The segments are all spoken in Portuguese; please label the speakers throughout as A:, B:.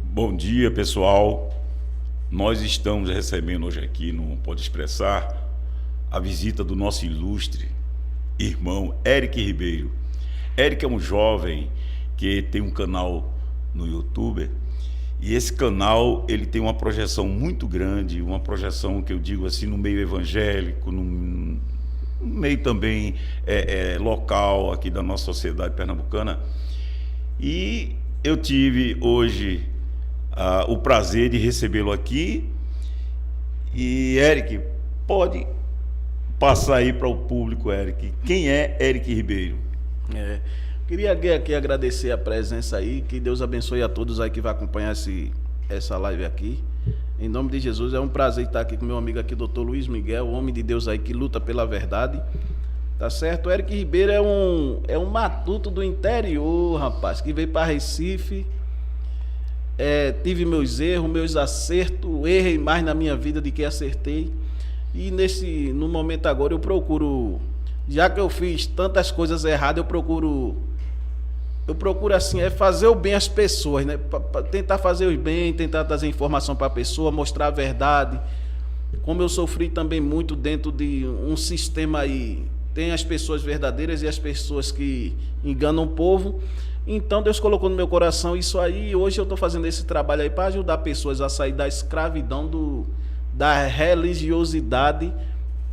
A: Bom dia, pessoal. Nós estamos recebendo hoje aqui no Pode Expressar a visita do nosso ilustre irmão Eric Ribeiro. Eric é um jovem que tem um canal no YouTube e esse canal ele tem uma projeção muito grande, uma projeção que eu digo assim no meio evangélico, no meio também local aqui da nossa sociedade pernambucana. E eu tive hoje o prazer de recebê-lo aqui. E Eric, pode passar aí para o público, Eric, quem é Eric Ribeiro?
B: Queria aqui agradecer a presença aí, que Deus abençoe a todos aí que vai acompanhar essa live aqui. Em nome de Jesus, é um prazer estar aqui com meu amigo aqui, Dr. Luiz Miguel, homem de Deus aí que luta pela verdade. Tá certo? O Eric Ribeiro é um matuto do interior, rapaz, que veio para Recife. Tive meus erros, meus acertos, errei mais na minha vida do que acertei. E no momento agora eu procuro, já que eu fiz tantas coisas erradas, eu procuro assim, fazer o bem às pessoas, né? Tentar fazer o bem, tentar trazer informação para a pessoa, mostrar a verdade. Como eu sofri também muito dentro de um sistema aí, tem as pessoas verdadeiras e as pessoas que enganam o povo. Então Deus colocou no meu coração isso aí, e hoje eu estou fazendo esse trabalho aí para ajudar pessoas a sair da escravidão da religiosidade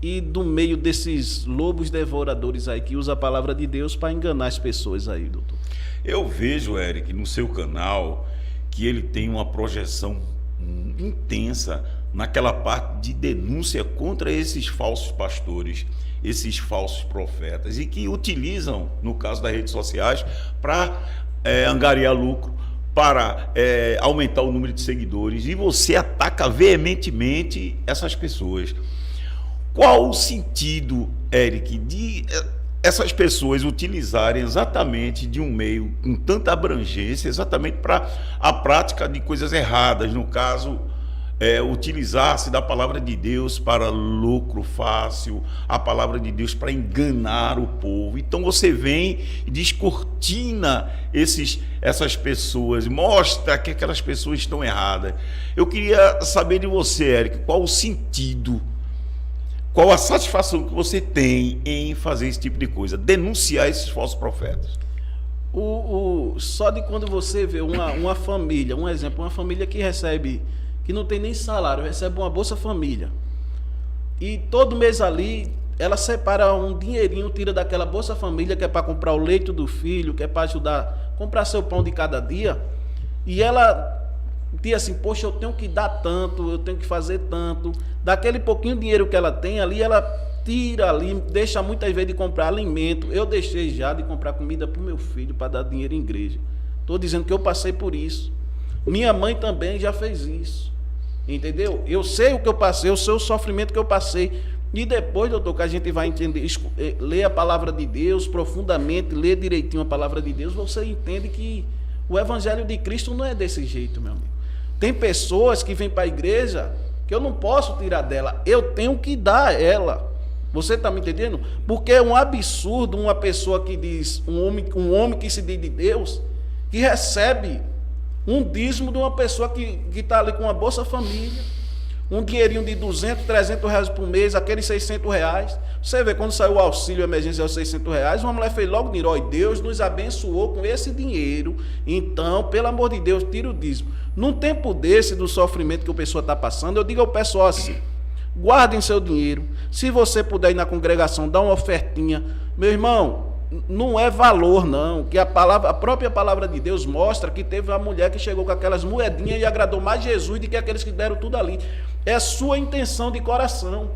B: e do meio desses lobos devoradores aí que usa a palavra de Deus para enganar as pessoas aí, doutor.
A: Eu vejo, Eric, no seu canal que ele tem uma projeção intensa naquela parte de denúncia contra esses falsos pastores, esses falsos profetas, e que utilizam, no caso das redes sociais, para angariar lucro, para aumentar o número de seguidores, e você ataca veementemente essas pessoas. Qual o sentido, Eric, de essas pessoas utilizarem exatamente de um meio com tanta abrangência, exatamente para a prática de coisas erradas, no caso, utilizar-se da palavra de Deus para lucro fácil, a palavra de Deus para enganar o povo? Então você vem e descortina essas pessoas, mostra que aquelas pessoas estão erradas. Eu queria saber de você, Eric, qual o sentido, qual a satisfação que você tem em fazer esse tipo de coisa, denunciar esses falsos profetas?
B: Só de quando você vê uma família, um exemplo, uma família que não tem nem salário, recebe uma Bolsa Família, e todo mês ali ela separa um dinheirinho, tira daquela Bolsa Família que é para comprar o leite do filho, que é para ajudar a comprar seu pão de cada dia, e ela diz assim: poxa, eu tenho que dar tanto, eu tenho que fazer tanto, daquele pouquinho dinheiro que ela tem ali, ela tira ali, deixa muitas vezes de comprar alimento. Eu deixei já de comprar comida para o meu filho, para dar dinheiro em igreja. Estou dizendo que eu passei por isso. Minha mãe também já fez isso, entendeu? Eu sei o que eu passei, eu sei o sofrimento que eu passei. E depois, doutor, que a gente vai entender, ler a palavra de Deus profundamente, ler direitinho a palavra de Deus, você entende que o evangelho de Cristo não é desse jeito, meu amigo. Tem pessoas que vêm para a igreja que eu não posso tirar dela, eu tenho que dar a ela. Você está me entendendo? Porque é um absurdo uma pessoa que diz, um homem que se diz de Deus, que recebe um dízimo de uma pessoa que está ali com uma Bolsa Família, um dinheirinho de 200, 300 reais por mês, aqueles 600 reais. Você vê, quando saiu o auxílio emergencial, 600 reais, uma mulher fez logo dinheiro: ó, Deus nos abençoou com esse dinheiro, então, pelo amor de Deus, tira o dízimo. Num tempo desse, do sofrimento que a pessoa está passando, eu digo ao pessoal assim: guardem seu dinheiro, se você puder ir na congregação, dá uma ofertinha. Meu irmão, não é valor não, que a própria palavra de Deus mostra que teve uma mulher que chegou com aquelas moedinhas e agradou mais Jesus do que aqueles que deram tudo ali. É sua intenção de coração.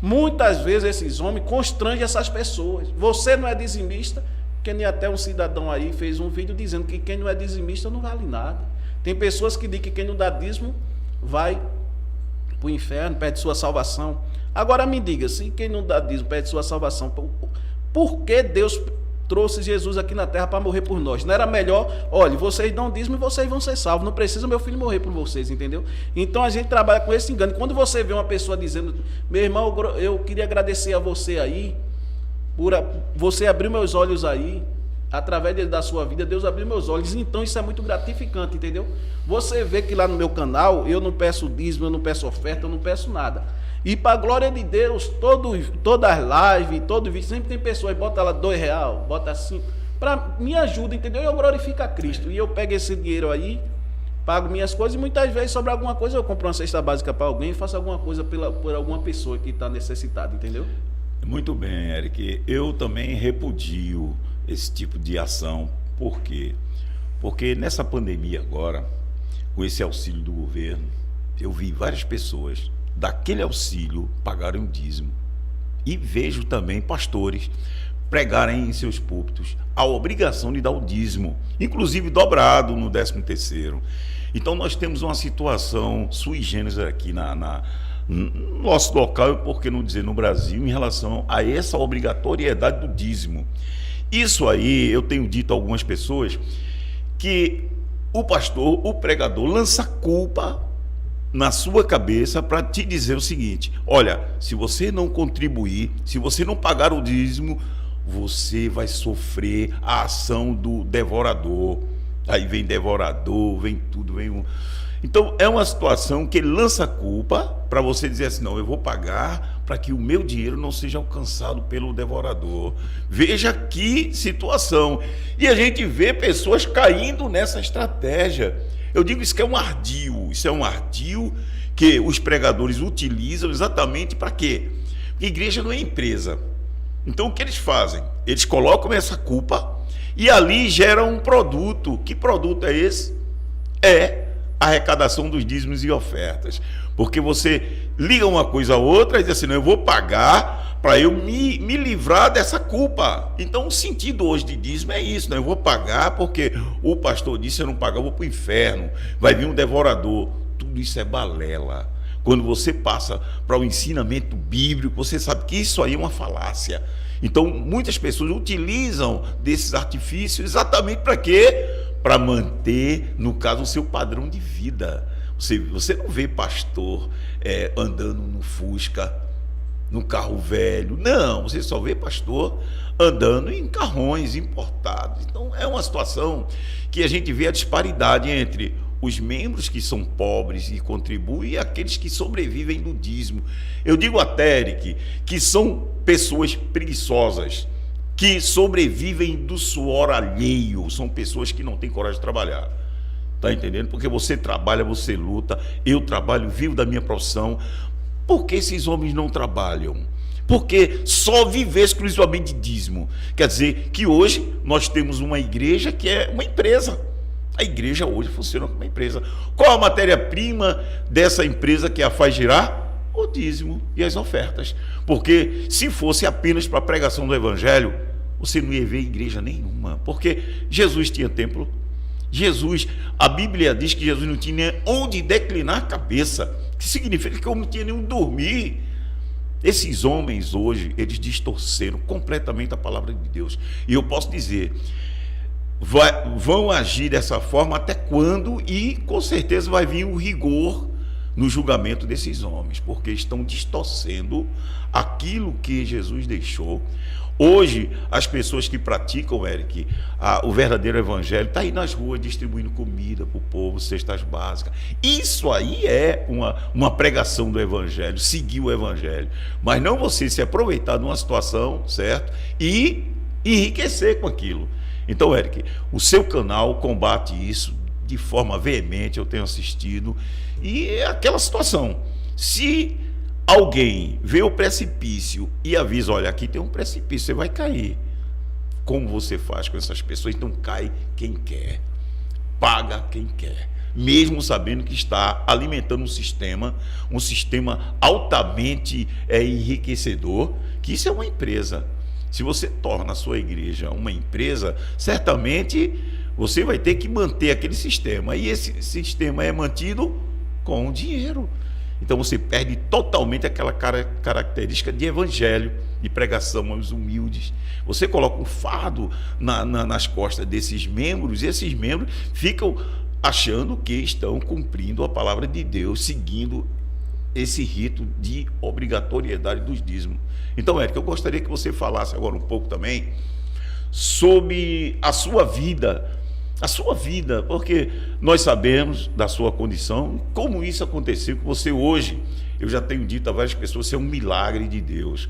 B: Muitas vezes esses homens constrangem essas pessoas. Você não é dizimista, porque nem até um cidadão aí fez um vídeo dizendo que quem não é dizimista não vale nada. Tem pessoas que dizem que quem não dá dízimo vai para o inferno, perde sua salvação. Agora me diga, se quem não dá dízimo perde sua salvação, por que Deus trouxe Jesus aqui na terra para morrer por nós? Não era melhor, olha, vocês dão dízimo e vocês vão ser salvos, não precisa meu filho morrer por vocês, entendeu? Então a gente trabalha com esse engano. Quando você vê uma pessoa dizendo: meu irmão, eu queria agradecer a você aí, por você abrir meus olhos aí, através da sua vida, Deus abriu meus olhos. Então isso é muito gratificante, entendeu? Você vê que lá no meu canal eu não peço dízimo, eu não peço oferta, eu não peço nada. E para a glória de Deus, todas as lives, todo vídeo, sempre tem pessoas, bota lá R$2, bota 5, para me ajuda, entendeu? Eu glorifico a Cristo. E eu pego esse dinheiro aí, pago minhas coisas e muitas vezes sobra alguma coisa, eu compro uma cesta básica para alguém e faço alguma coisa por alguma pessoa que está necessitada, entendeu?
A: Muito bem, Eric. Eu também repudio esse tipo de ação. Por quê? Porque nessa pandemia agora, com esse auxílio do governo, eu vi várias pessoas daquele auxílio pagarem o dízimo. E vejo também pastores pregarem em seus púlpitos a obrigação de dar o dízimo, inclusive dobrado no 13º. Então nós temos uma situação sui generis aqui no nosso local, e por que não dizer no Brasil, em relação a essa obrigatoriedade do dízimo. Isso aí, eu tenho dito a algumas pessoas que o pastor, o pregador, lança culpa na sua cabeça para te dizer o seguinte: olha, se você não contribuir, se você não pagar o dízimo, você vai sofrer a ação do devorador. Aí vem devorador, vem tudo, vem um... Então é uma situação que ele lança culpa para você dizer assim: não, eu vou pagar para que o meu dinheiro não seja alcançado pelo devorador. Veja que situação. E a gente vê pessoas caindo nessa estratégia. Eu digo isso que é um ardil. Isso é um ardil que os pregadores utilizam exatamente para quê? Porque a igreja não é empresa. Então o que eles fazem? Eles colocam essa culpa e ali geram um produto. Que produto é esse? É a arrecadação dos dízimos e ofertas. Porque você liga uma coisa a outra e diz assim: não, eu vou pagar para eu me livrar dessa culpa. Então o sentido hoje de dízimo é isso, né? Eu vou pagar porque o pastor disse: eu não pagar, eu vou para o inferno, vai vir um devorador. Tudo isso é balela. Quando você passa para o ensinamento bíblico, você sabe que isso aí é uma falácia. Então muitas pessoas utilizam desses artifícios exatamente para quê? Para manter, no caso, o seu padrão de vida. Você não vê pastor andando no Fusca, no carro velho. Não, você só vê pastor andando em carrões importados. Então é uma situação que a gente vê a disparidade entre os membros que são pobres e contribuem e aqueles que sobrevivem do dízimo. Eu digo até, Eric, que são pessoas preguiçosas, que sobrevivem do suor alheio, são pessoas que não têm coragem de trabalhar. Tá entendendo? Porque você trabalha, você luta, eu trabalho, vivo da minha profissão. Por que esses homens não trabalham? Porque só viver exclusivamente de dízimo. Quer dizer que hoje nós temos uma igreja que é uma empresa. A igreja hoje funciona como uma empresa. Qual a matéria-prima dessa empresa que a faz girar? O dízimo e as ofertas. Porque se fosse apenas para a pregação do evangelho, você não ia ver igreja nenhuma. Porque Jesus tinha templo. A Bíblia diz que Jesus não tinha onde declinar a cabeça. Que significa que ele não tinha nem onde dormir. Esses homens hoje, eles distorceram completamente a palavra de Deus. E eu posso dizer, vão agir dessa forma até quando? E com certeza vai vir o rigor no julgamento desses homens, porque estão distorcendo aquilo que Jesus deixou. Hoje, as pessoas que praticam, Eric, o verdadeiro evangelho, está aí nas ruas distribuindo comida para o povo, cestas básicas. Isso aí é uma pregação do evangelho, seguir o evangelho. Mas não você se aproveitar de uma situação, certo? E enriquecer com aquilo. Então, Eric, o seu canal combate isso de forma veemente, eu tenho assistido, e é aquela situação. Se alguém vê o precipício e avisa: olha, aqui tem um precipício, você vai cair. Como você faz com essas pessoas? Então cai quem quer, paga quem quer, mesmo sabendo que está alimentando um sistema altamente enriquecedor, que isso é uma empresa. Se você torna a sua igreja uma empresa, certamente você vai ter que manter aquele sistema, e esse sistema é mantido com dinheiro. Então você perde totalmente aquela característica de evangelho, de pregação aos humildes. Você coloca um fardo nas costas desses membros, e esses membros ficam achando que estão cumprindo a palavra de Deus, seguindo esse rito de obrigatoriedade dos dízimos. Então, Érico, eu gostaria que você falasse agora um pouco também sobre a sua vida, porque nós sabemos da sua condição, como isso aconteceu com você hoje. Eu já tenho dito a várias pessoas, isso é um milagre de Deus.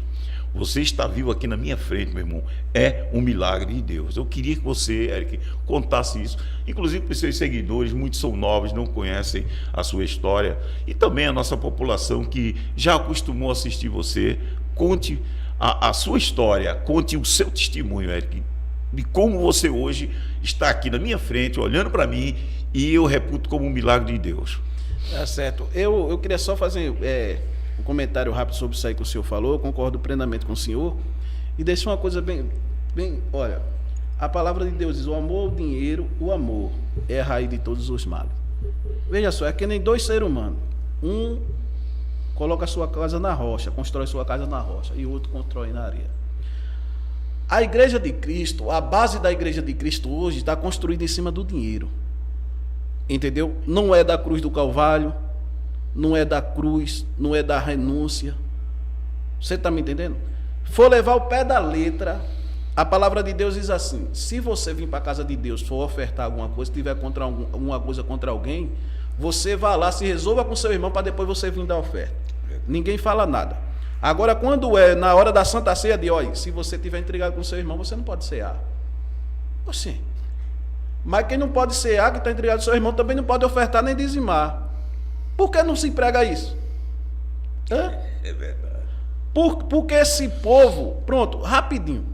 A: Você está vivo aqui na minha frente, meu irmão, é um milagre de Deus. Eu queria que você, Eric, contasse isso, inclusive para os seus seguidores, muitos são novos, não conhecem a sua história, e também a nossa população que já acostumou a assistir você. Conte a sua história, conte o seu testemunho, Eric, de como você hoje está aqui na minha frente, olhando para mim, e eu reputo como um milagre de Deus.
B: Tá certo. Eu queria só fazer um comentário rápido sobre isso aí que o senhor falou. Eu concordo plenamente com o senhor. E deixa uma coisa bem... Olha, a palavra de Deus diz: o amor, o dinheiro, o amor é a raiz de todos os males. Veja só, é que nem dois seres humanos. Um coloca a sua casa na rocha, constrói sua casa na rocha, e o outro constrói na areia. A igreja de Cristo, a base da igreja de Cristo hoje está construída em cima do dinheiro. Entendeu? Não é da cruz do Calvário, não é da cruz, não é da renúncia. Você está me entendendo? For levar o pé da letra, a palavra de Deus diz assim: se você vir para a casa de Deus, for ofertar alguma coisa, tiver contra alguma coisa contra alguém, você vá lá, se resolva com seu irmão para depois você vir dar oferta. Ninguém fala nada. Agora, quando é na hora da Santa Ceia, de olha, se você tiver intrigado com seu irmão, você não pode cear. Oxê. Mas quem não pode cear, que está intrigado com seu irmão, também não pode ofertar nem dizimar. Por que não se prega isso? Hã?
A: É verdade.
B: Porque esse povo, pronto, rapidinho.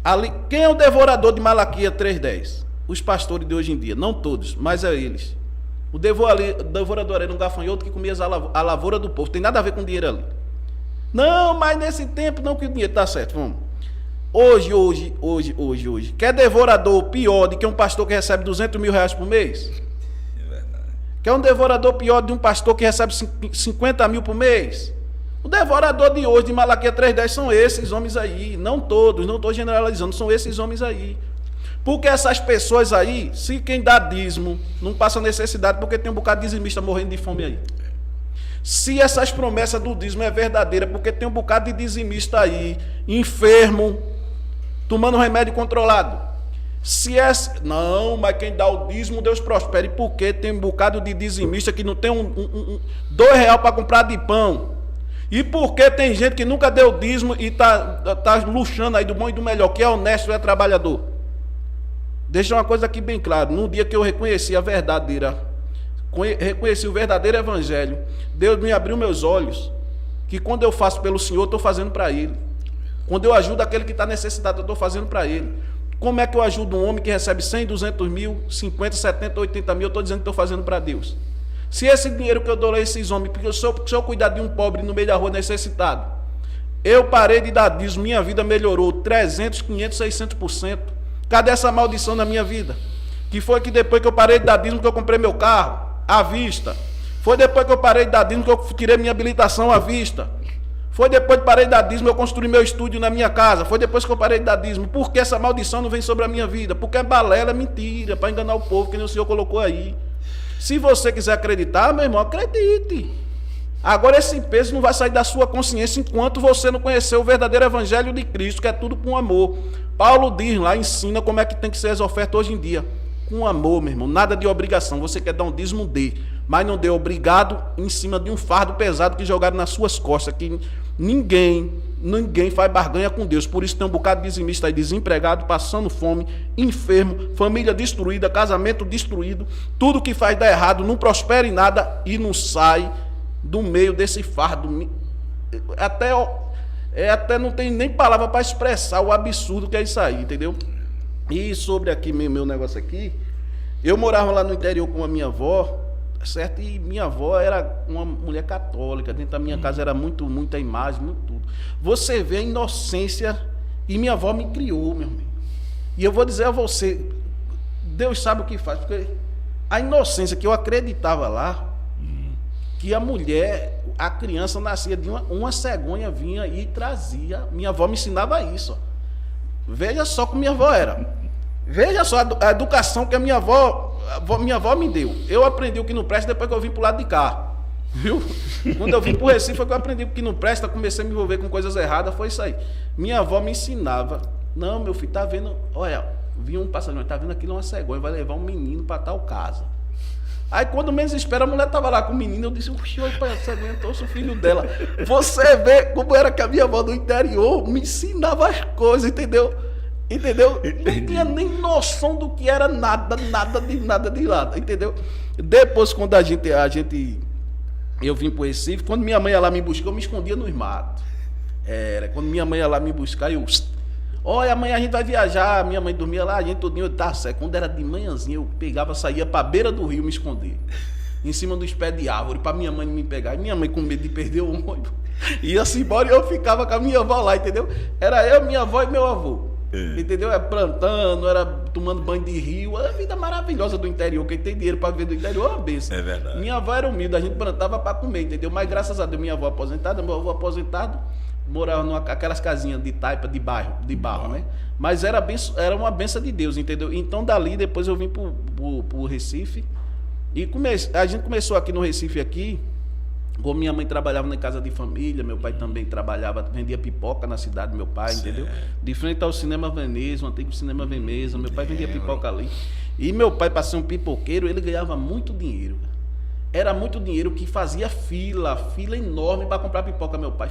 B: Ali, quem é o devorador de Malaquias 3:10? Os pastores de hoje em dia, não todos, mas é eles. O devorador era um gafanhoto que comia a lavoura do povo. Tem nada a ver com dinheiro ali. Não, mas nesse tempo não, que o dinheiro está certo. Vamos. Hoje. Quer devorador pior do que um pastor que recebe 200 mil reais por mês?
A: É verdade.
B: Quer um devorador pior de um pastor que recebe 50 mil por mês? O devorador de hoje, de Malaquias 3:10, são esses homens aí. Não todos, não estou generalizando, são esses homens aí. Porque essas pessoas aí, se quem dá dízimo não passa necessidade, porque tem um bocado de dizimista morrendo de fome aí. Se essas promessas do dízimo é verdadeira, porque tem um bocado de dizimista aí, enfermo, tomando remédio controlado. Se é... Não, mas quem dá o dízimo, Deus prospere. Porque tem um bocado de dizimista que não tem R$2 para comprar de pão. E porque tem gente que nunca deu dízimo e tá luxando aí do bom e do melhor, que é honesto e é trabalhador. Deixa uma coisa aqui bem clara. No dia que eu reconheci o verdadeiro evangelho, Deus me abriu meus olhos, que quando eu faço pelo Senhor, eu estou fazendo para Ele. Quando eu ajudo aquele que está necessitado, eu estou fazendo para Ele. Como é que eu ajudo um homem que recebe 100, 200 mil, 50, 70, 80 mil, eu estou dizendo que estou fazendo para Deus. Se esse dinheiro que eu dou a esses homens, porque se eu cuidar de um pobre no meio da rua necessitado, eu parei de dar dízimo, minha vida melhorou 300, 500, 600%. Cadê essa maldição na minha vida? Que foi que depois que eu parei de dar dízimo que eu comprei meu carro à vista. Foi depois que eu parei de dar dízimo que eu tirei minha habilitação à vista. Foi depois que parei de dar dízimo que eu construí meu estúdio na minha casa. Foi depois que eu parei de dar dízimo. Por que essa maldição não vem sobre a minha vida? Porque é balela, é mentira, para enganar o povo, que nem o Senhor colocou aí. Se você quiser acreditar, meu irmão, acredite. Agora esse peso não vai sair da sua consciência enquanto você não conhecer o verdadeiro evangelho de Cristo, que é tudo com amor. Paulo diz lá, ensina como é que tem que ser as ofertas hoje em dia. Com amor, meu irmão, nada de obrigação. Você quer dar um dízimo, dê. Mas não dê obrigado em cima de um fardo pesado que jogaram nas suas costas, que ninguém faz barganha com Deus. Por isso tem um bocado de dizimista aí, desempregado, passando fome, enfermo, família destruída, casamento destruído. Tudo que faz dar errado, não prospera em nada e não sai do meio desse fardo. Até não tem nem palavra para expressar o absurdo que é isso aí, entendeu? E sobre aqui meu negócio aqui, eu morava lá no interior com a minha avó, certo? E minha avó era uma mulher católica, dentro da minha casa era muita imagem, muito tudo. Você vê a inocência, e minha avó me criou, meu amigo. E eu vou dizer a você, Deus sabe o que faz, porque a inocência que eu acreditava lá, que a mulher, a criança nascia de uma cegonha, vinha e trazia. Minha avó me ensinava isso. Ó. Veja só como minha avó era. Veja só a educação que a minha avó me deu. Eu aprendi o que não presta depois que eu vim pro lado de cá. Viu? Quando eu vim pro Recife foi que eu aprendi o que não presta, comecei a me envolver com coisas erradas, foi isso aí. Minha avó me ensinava Não, meu filho, tá vendo? Olha, vi um passarinho, tá vendo aquilo, uma cegonha, vai levar um menino pra tal casa. Aí quando menos espera, a mulher tava lá com o menino, eu disse, oxe, pai, você aguentou, sou filho dela. Você vê como era que a minha avó do interior me ensinava as coisas, entendeu? Entendeu? Não tinha nem noção do que era nada de nada, entendeu? Depois, quando eu vim pro Recife, quando minha mãe ia lá me buscar, eu me escondia nos matos. Quando minha mãe ia lá me buscar, eu... Olha, amanhã a gente vai viajar, minha mãe dormia lá, a gente todinho, tá certo. Quando era de manhãzinha, eu pegava, saía pra beira do rio me esconder. Em cima dos pés de árvore, pra minha mãe não me pegar. E minha mãe com medo de perder o ônibus. Ia-se embora e eu ficava com a minha avó lá, entendeu? Era eu, minha avó e meu avô. Entendeu? Era plantando, era tomando banho de rio. Era a vida maravilhosa do interior. Quem tem dinheiro pra viver do interior é uma benção.
A: É verdade.
B: Minha avó era humilde, a gente plantava pra comer, entendeu? Mas graças a Deus, minha avó aposentada, meu avô aposentado, morava naquelas casinhas de taipa de barro, né? Mas era uma benção de Deus, entendeu? Então dali depois eu vim pro Recife e a gente começou aqui no Recife aqui, como minha mãe trabalhava na casa de família, meu pai também trabalhava, vendia pipoca na cidade, meu pai, entendeu? De frente ao Cinema Veneza, o antigo Cinema Veneza, meu pai vendia pipoca ali. E meu pai, para ser um pipoqueiro, ele ganhava muito dinheiro. Era muito dinheiro que fazia fila enorme para comprar pipoca, meu pai.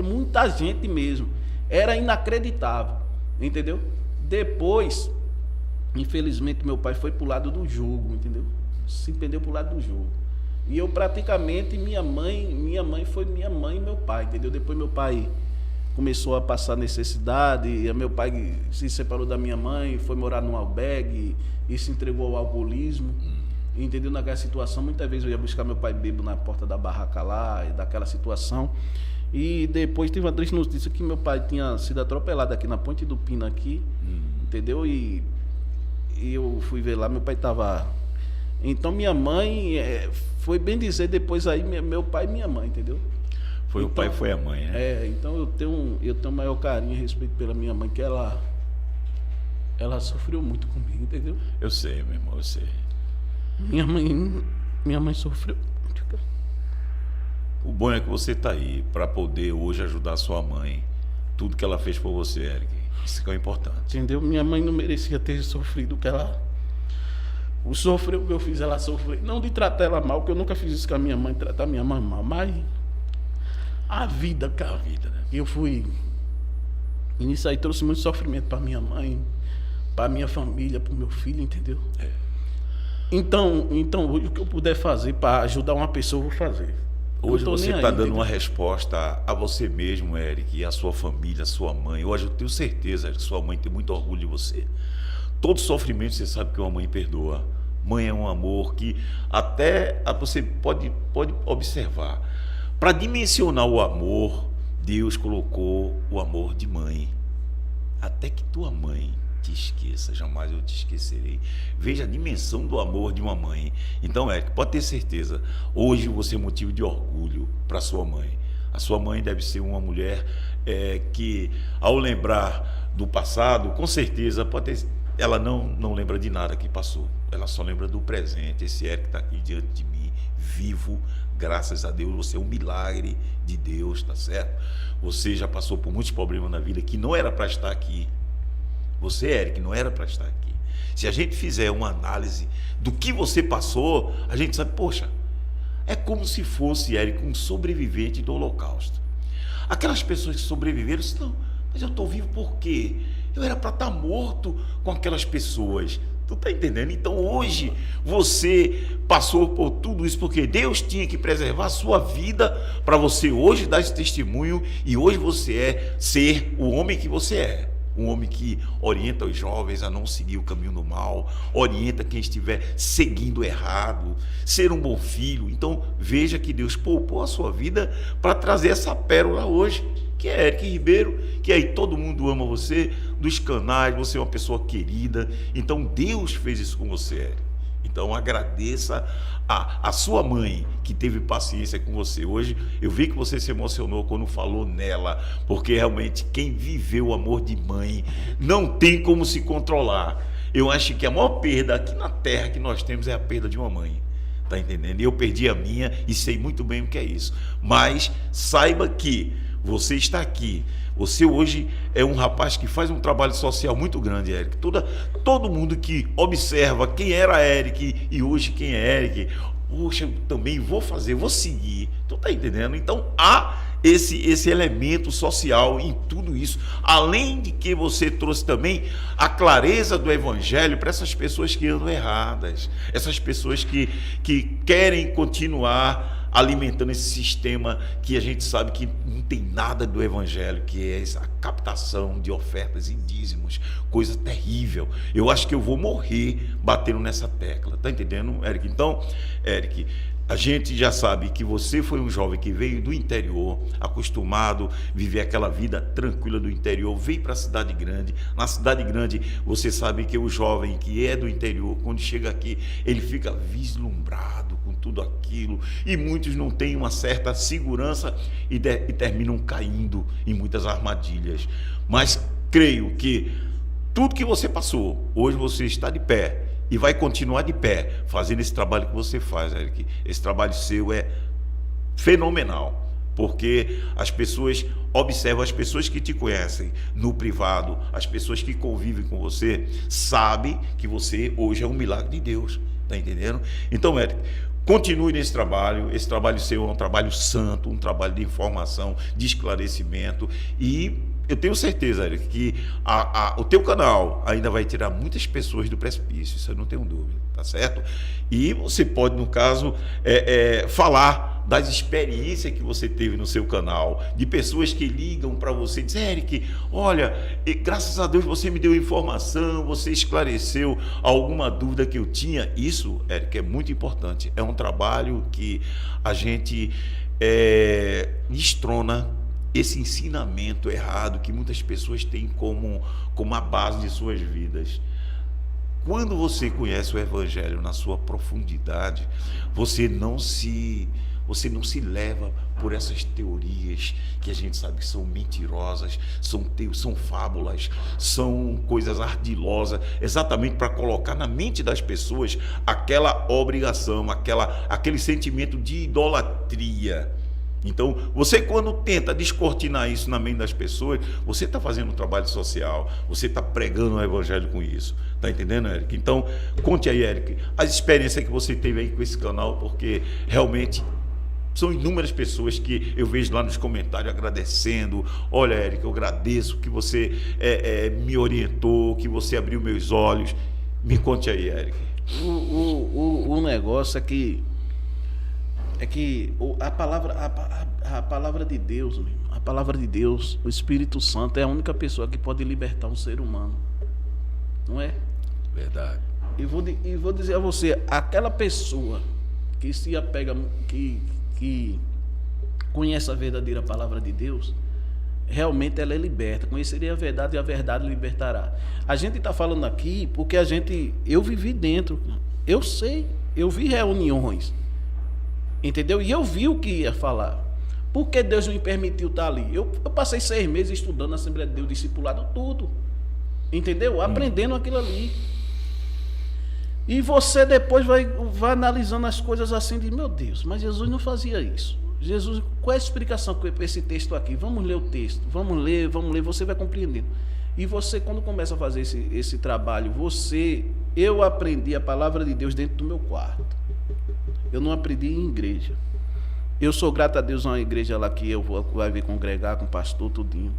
B: Muita gente mesmo. Era inacreditável, entendeu? Depois, infelizmente, meu pai foi pro lado do jogo, entendeu? Se pendeu pro lado do jogo. E eu praticamente, minha mãe foi minha mãe e meu pai, entendeu? Depois meu pai começou a passar necessidade, e meu pai se separou da minha mãe, foi morar num albergue e se entregou ao alcoolismo. Entendeu? Naquela situação, muitas vezes eu ia buscar meu pai bêbado na porta da barraca lá, daquela situação. E depois teve uma triste notícia que meu pai tinha sido atropelado aqui na Ponte do Pina aqui, entendeu? E eu fui ver lá, meu pai estava... Então minha mãe, foi bem dizer depois aí, meu pai e minha mãe, entendeu?
A: Foi então, o pai e foi a mãe, né?
B: Então eu tenho maior carinho e respeito pela minha mãe, que ela sofreu muito comigo, entendeu?
A: Eu sei, meu irmão, eu sei.
B: Minha mãe sofreu.
A: O bom é que você está aí para poder hoje ajudar sua mãe. Tudo que ela fez por você, Eric. Isso que é importante. Entendeu?
B: Minha mãe não merecia ter sofrido o que ela... O sofreu que eu fiz ela sofrer. Não de tratar ela mal, porque eu nunca fiz isso com a minha mãe, tratar minha mãe mal. Mas a vida, cara.
A: A vida, né?
B: Eu fui... E nisso aí trouxe muito sofrimento para minha mãe, para minha família, para o meu filho, entendeu? Então, hoje o que eu puder fazer para ajudar uma pessoa, eu vou fazer.
A: Hoje você está dando uma resposta a você mesmo, Eric, e a sua família, a sua mãe. Hoje eu tenho certeza que sua mãe tem muito orgulho de você. Todo sofrimento você sabe que uma mãe perdoa. Mãe é um amor que até você pode observar. Para dimensionar o amor, Deus colocou o amor de mãe. Até que tua mãe te esqueça, jamais eu te esquecerei. Veja a dimensão do amor de uma mãe. Então, Eric, pode ter certeza, hoje você é motivo de orgulho para sua mãe. A sua mãe deve ser uma mulher que, ao lembrar do passado, com certeza ela não lembra de nada que passou. Ela só lembra do presente. Esse Eric está aqui diante de mim, vivo, graças a Deus. Você é um milagre de Deus, tá certo? Você já passou por muitos problemas na vida que não era para estar aqui. Você, Eric, não era para estar aqui. Se a gente fizer uma análise do que você passou, a gente sabe, poxa, é como se fosse, Eric, um sobrevivente do Holocausto. Aquelas pessoas que sobreviveram, dizem, não, mas eu estou vivo por quê? Eu era para estar morto com aquelas pessoas. Tu tá entendendo? Então hoje você passou por tudo isso porque Deus tinha que preservar a sua vida para você hoje dar esse testemunho e hoje você ser o homem que você é. Um homem que orienta os jovens a não seguir o caminho do mal, orienta quem estiver seguindo errado, ser um bom filho. Então veja que Deus poupou a sua vida para trazer essa pérola hoje, que é Eric Ribeiro, que aí todo mundo ama você, dos canais, você é uma pessoa querida. Então Deus fez isso com você, Eric. Então agradeça a sua mãe que teve paciência com você. Hoje eu vi que você se emocionou quando falou nela, porque realmente quem viveu o amor de mãe não tem como se controlar. Eu acho que a maior perda aqui na terra que nós temos é a perda de uma mãe. Tá entendendo? Eu perdi a minha e sei muito bem o que é isso. Mas saiba que Você está aqui. Você hoje é um rapaz que faz um trabalho social muito grande, Eric. Todo mundo que observa quem era Eric e hoje quem é Eric, poxa, eu também vou seguir. Tu tá entendendo? Então há esse elemento social em tudo isso. Além de que você trouxe também a clareza do evangelho para essas pessoas que andam erradas, essas pessoas que querem continuar alimentando esse sistema que a gente sabe que não tem nada do evangelho, que é essa captação de ofertas e dízimos, coisa terrível. Eu acho que eu vou morrer batendo nessa tecla, tá entendendo, Eric? Então, Eric, a gente já sabe que você foi um jovem que veio do interior, acostumado a viver aquela vida tranquila do interior, veio para a cidade grande. Na cidade grande, você sabe que o jovem que é do interior, quando chega aqui, ele fica vislumbrado com tudo aquilo, e muitos não têm uma certa segurança e terminam caindo em muitas armadilhas. Mas creio que tudo que você passou, hoje você está de pé e vai continuar de pé fazendo esse trabalho que você faz, Eric. Esse trabalho seu é fenomenal, porque as pessoas observam, as pessoas que te conhecem no privado, as pessoas que convivem com você, sabem que você hoje é um milagre de Deus, tá entendendo? Então, Eric, continue nesse trabalho. Esse trabalho seu é um trabalho santo, um trabalho de informação, de esclarecimento, e eu tenho certeza, Eric, que o teu canal ainda vai tirar muitas pessoas do precipício, isso eu não tenho dúvida, tá certo? E você pode, no caso, falar das experiências que você teve no seu canal, de pessoas que ligam para você e dizem: Eric, olha, graças a Deus você me deu informação, você esclareceu alguma dúvida que eu tinha. Isso, Eric, é muito importante. É um trabalho que a gente destrona esse ensinamento errado que muitas pessoas têm como a base de suas vidas. Quando você conhece o evangelho na sua profundidade, você não se leva por essas teorias que a gente sabe que são mentirosas, são fábulas, são coisas ardilosas, exatamente para colocar na mente das pessoas aquela obrigação, aquele sentimento de idolatria. Então, você, quando tenta descortinar isso na mente das pessoas, você está fazendo um trabalho social, você está pregando o evangelho com isso. Está entendendo, Eric? Então, conte aí, Eric, as experiências que você teve aí com esse canal, porque realmente são inúmeras pessoas que eu vejo lá nos comentários agradecendo. Olha, Eric, eu agradeço que você me orientou, que você abriu meus olhos. Me conte aí, Eric.
B: O negócio é que a palavra de Deus, a palavra de Deus, o Espírito Santo é a única pessoa que pode libertar um ser humano, não é?
A: Verdade.
B: E vou dizer a você, aquela pessoa que se apega, que conhece a verdadeira palavra de Deus, realmente ela é liberta. Conheceria a verdade e a verdade libertará. A gente está falando aqui porque eu vivi dentro, eu sei, eu vi reuniões, entendeu? E eu vi o que ia falar. Por que Deus me permitiu estar ali? Eu passei 6 meses estudando na Assembleia de Deus, discipulado, tudo. Entendeu? Aprendendo aquilo ali. E você depois vai analisando as coisas assim, de meu Deus, mas Jesus não fazia isso. Jesus, qual é a explicação para esse texto aqui? Vamos ler o texto, vamos ler, você vai compreendendo. E você, quando começa a fazer esse trabalho, eu aprendi a palavra de Deus dentro do meu quarto. Eu não aprendi em igreja. Eu sou grato a Deus a uma igreja lá que eu vai vir congregar com o pastor, tudinho.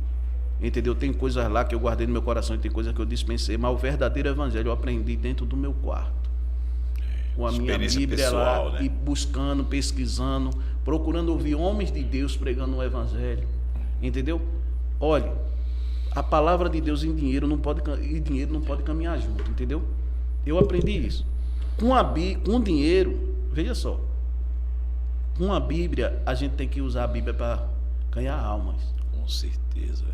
B: Entendeu? Tem coisas lá que eu guardei no meu coração e tem coisas que eu dispensei, mas o verdadeiro evangelho eu aprendi dentro do meu quarto. Com a minha Bíblia pessoal, lá, né? E buscando, pesquisando, procurando ouvir homens de Deus pregando o evangelho. Entendeu? Olha, a palavra de Deus e dinheiro não pode caminhar junto, entendeu? Eu aprendi isso. Com dinheiro, veja só, com a Bíblia, a gente tem que usar a Bíblia para ganhar almas.
A: Com certeza.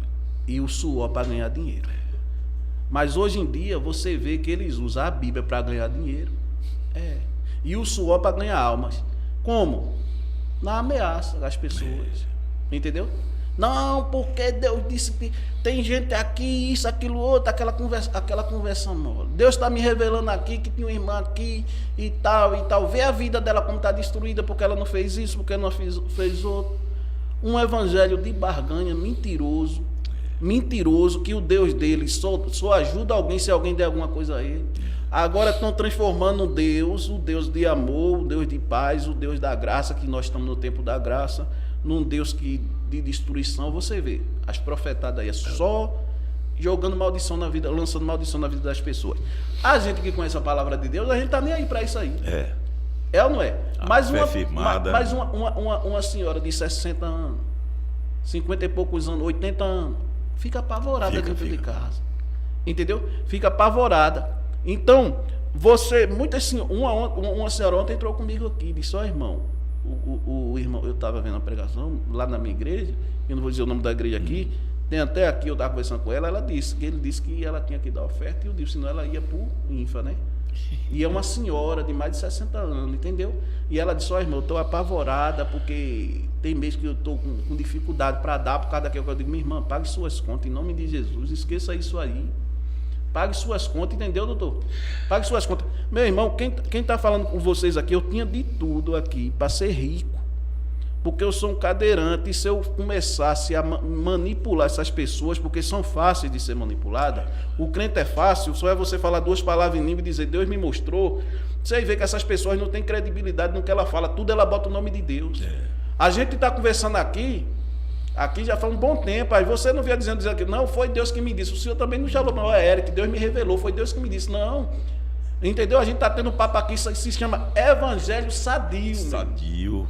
B: E o suor para ganhar dinheiro. Mas hoje em dia, você vê que eles usam a Bíblia para ganhar dinheiro. E o suor para ganhar almas. Como? Na ameaça das pessoas. Entendeu? Não, porque Deus disse que tem gente aqui, isso, aquilo, outro, aquela conversa mole. Deus está me revelando aqui que tinha uma irmã aqui e tal. Vê a vida dela como está destruída porque ela não fez isso, porque ela não fez outro. Um evangelho de barganha, mentiroso, que o Deus dele só ajuda alguém se alguém der alguma coisa a ele. Agora estão transformando o Deus de amor, o Deus de paz, o Deus da graça, que nós estamos no tempo da graça, num Deus de destruição. Você vê, as profetadas aí é só jogando maldição na vida, lançando maldição na vida das pessoas. A gente que conhece a palavra de Deus, a gente está nem aí para isso aí. É ou não é? Mas uma senhora de 60 anos, 50 e poucos anos, 80 anos, fica apavorada dentro de casa. Entendeu? Fica apavorada. Então, uma senhora ontem entrou comigo aqui e disse: ó, irmão, o irmão, eu estava vendo a pregação lá na minha igreja, eu não vou dizer o nome da igreja aqui, tem até aqui, eu estava conversando com ela, ele disse que ela tinha que dar oferta, e eu disse, senão ela ia pro INFA, né? E é uma senhora de mais de 60 anos, entendeu? E ela disse: ó, irmão, eu estou apavorada porque tem mês que eu estou com dificuldade para dar por causa daquilo que eu digo. Minha irmã, pague suas contas em nome de Jesus, esqueça isso aí. Pague suas contas, entendeu, doutor? Pague suas contas. Meu irmão, quem está falando com vocês aqui, eu tinha de tudo aqui para ser rico. Porque eu sou um cadeirante, e se eu começasse a manipular essas pessoas, porque são fáceis de ser manipuladas, o crente é fácil, só é você falar duas palavras em língua e dizer: Deus me mostrou. Você vê que essas pessoas não têm credibilidade no que ela fala, tudo ela bota o nome de Deus. A gente está conversando aqui já faz um bom tempo, aí você não vinha dizendo aqui, não, foi Deus que me disse. O senhor também não falou, não, é Eric, Deus me revelou, foi Deus que me disse. Não, entendeu? A gente está tendo um papo aqui, isso se chama evangelho sadio.
A: Sadio.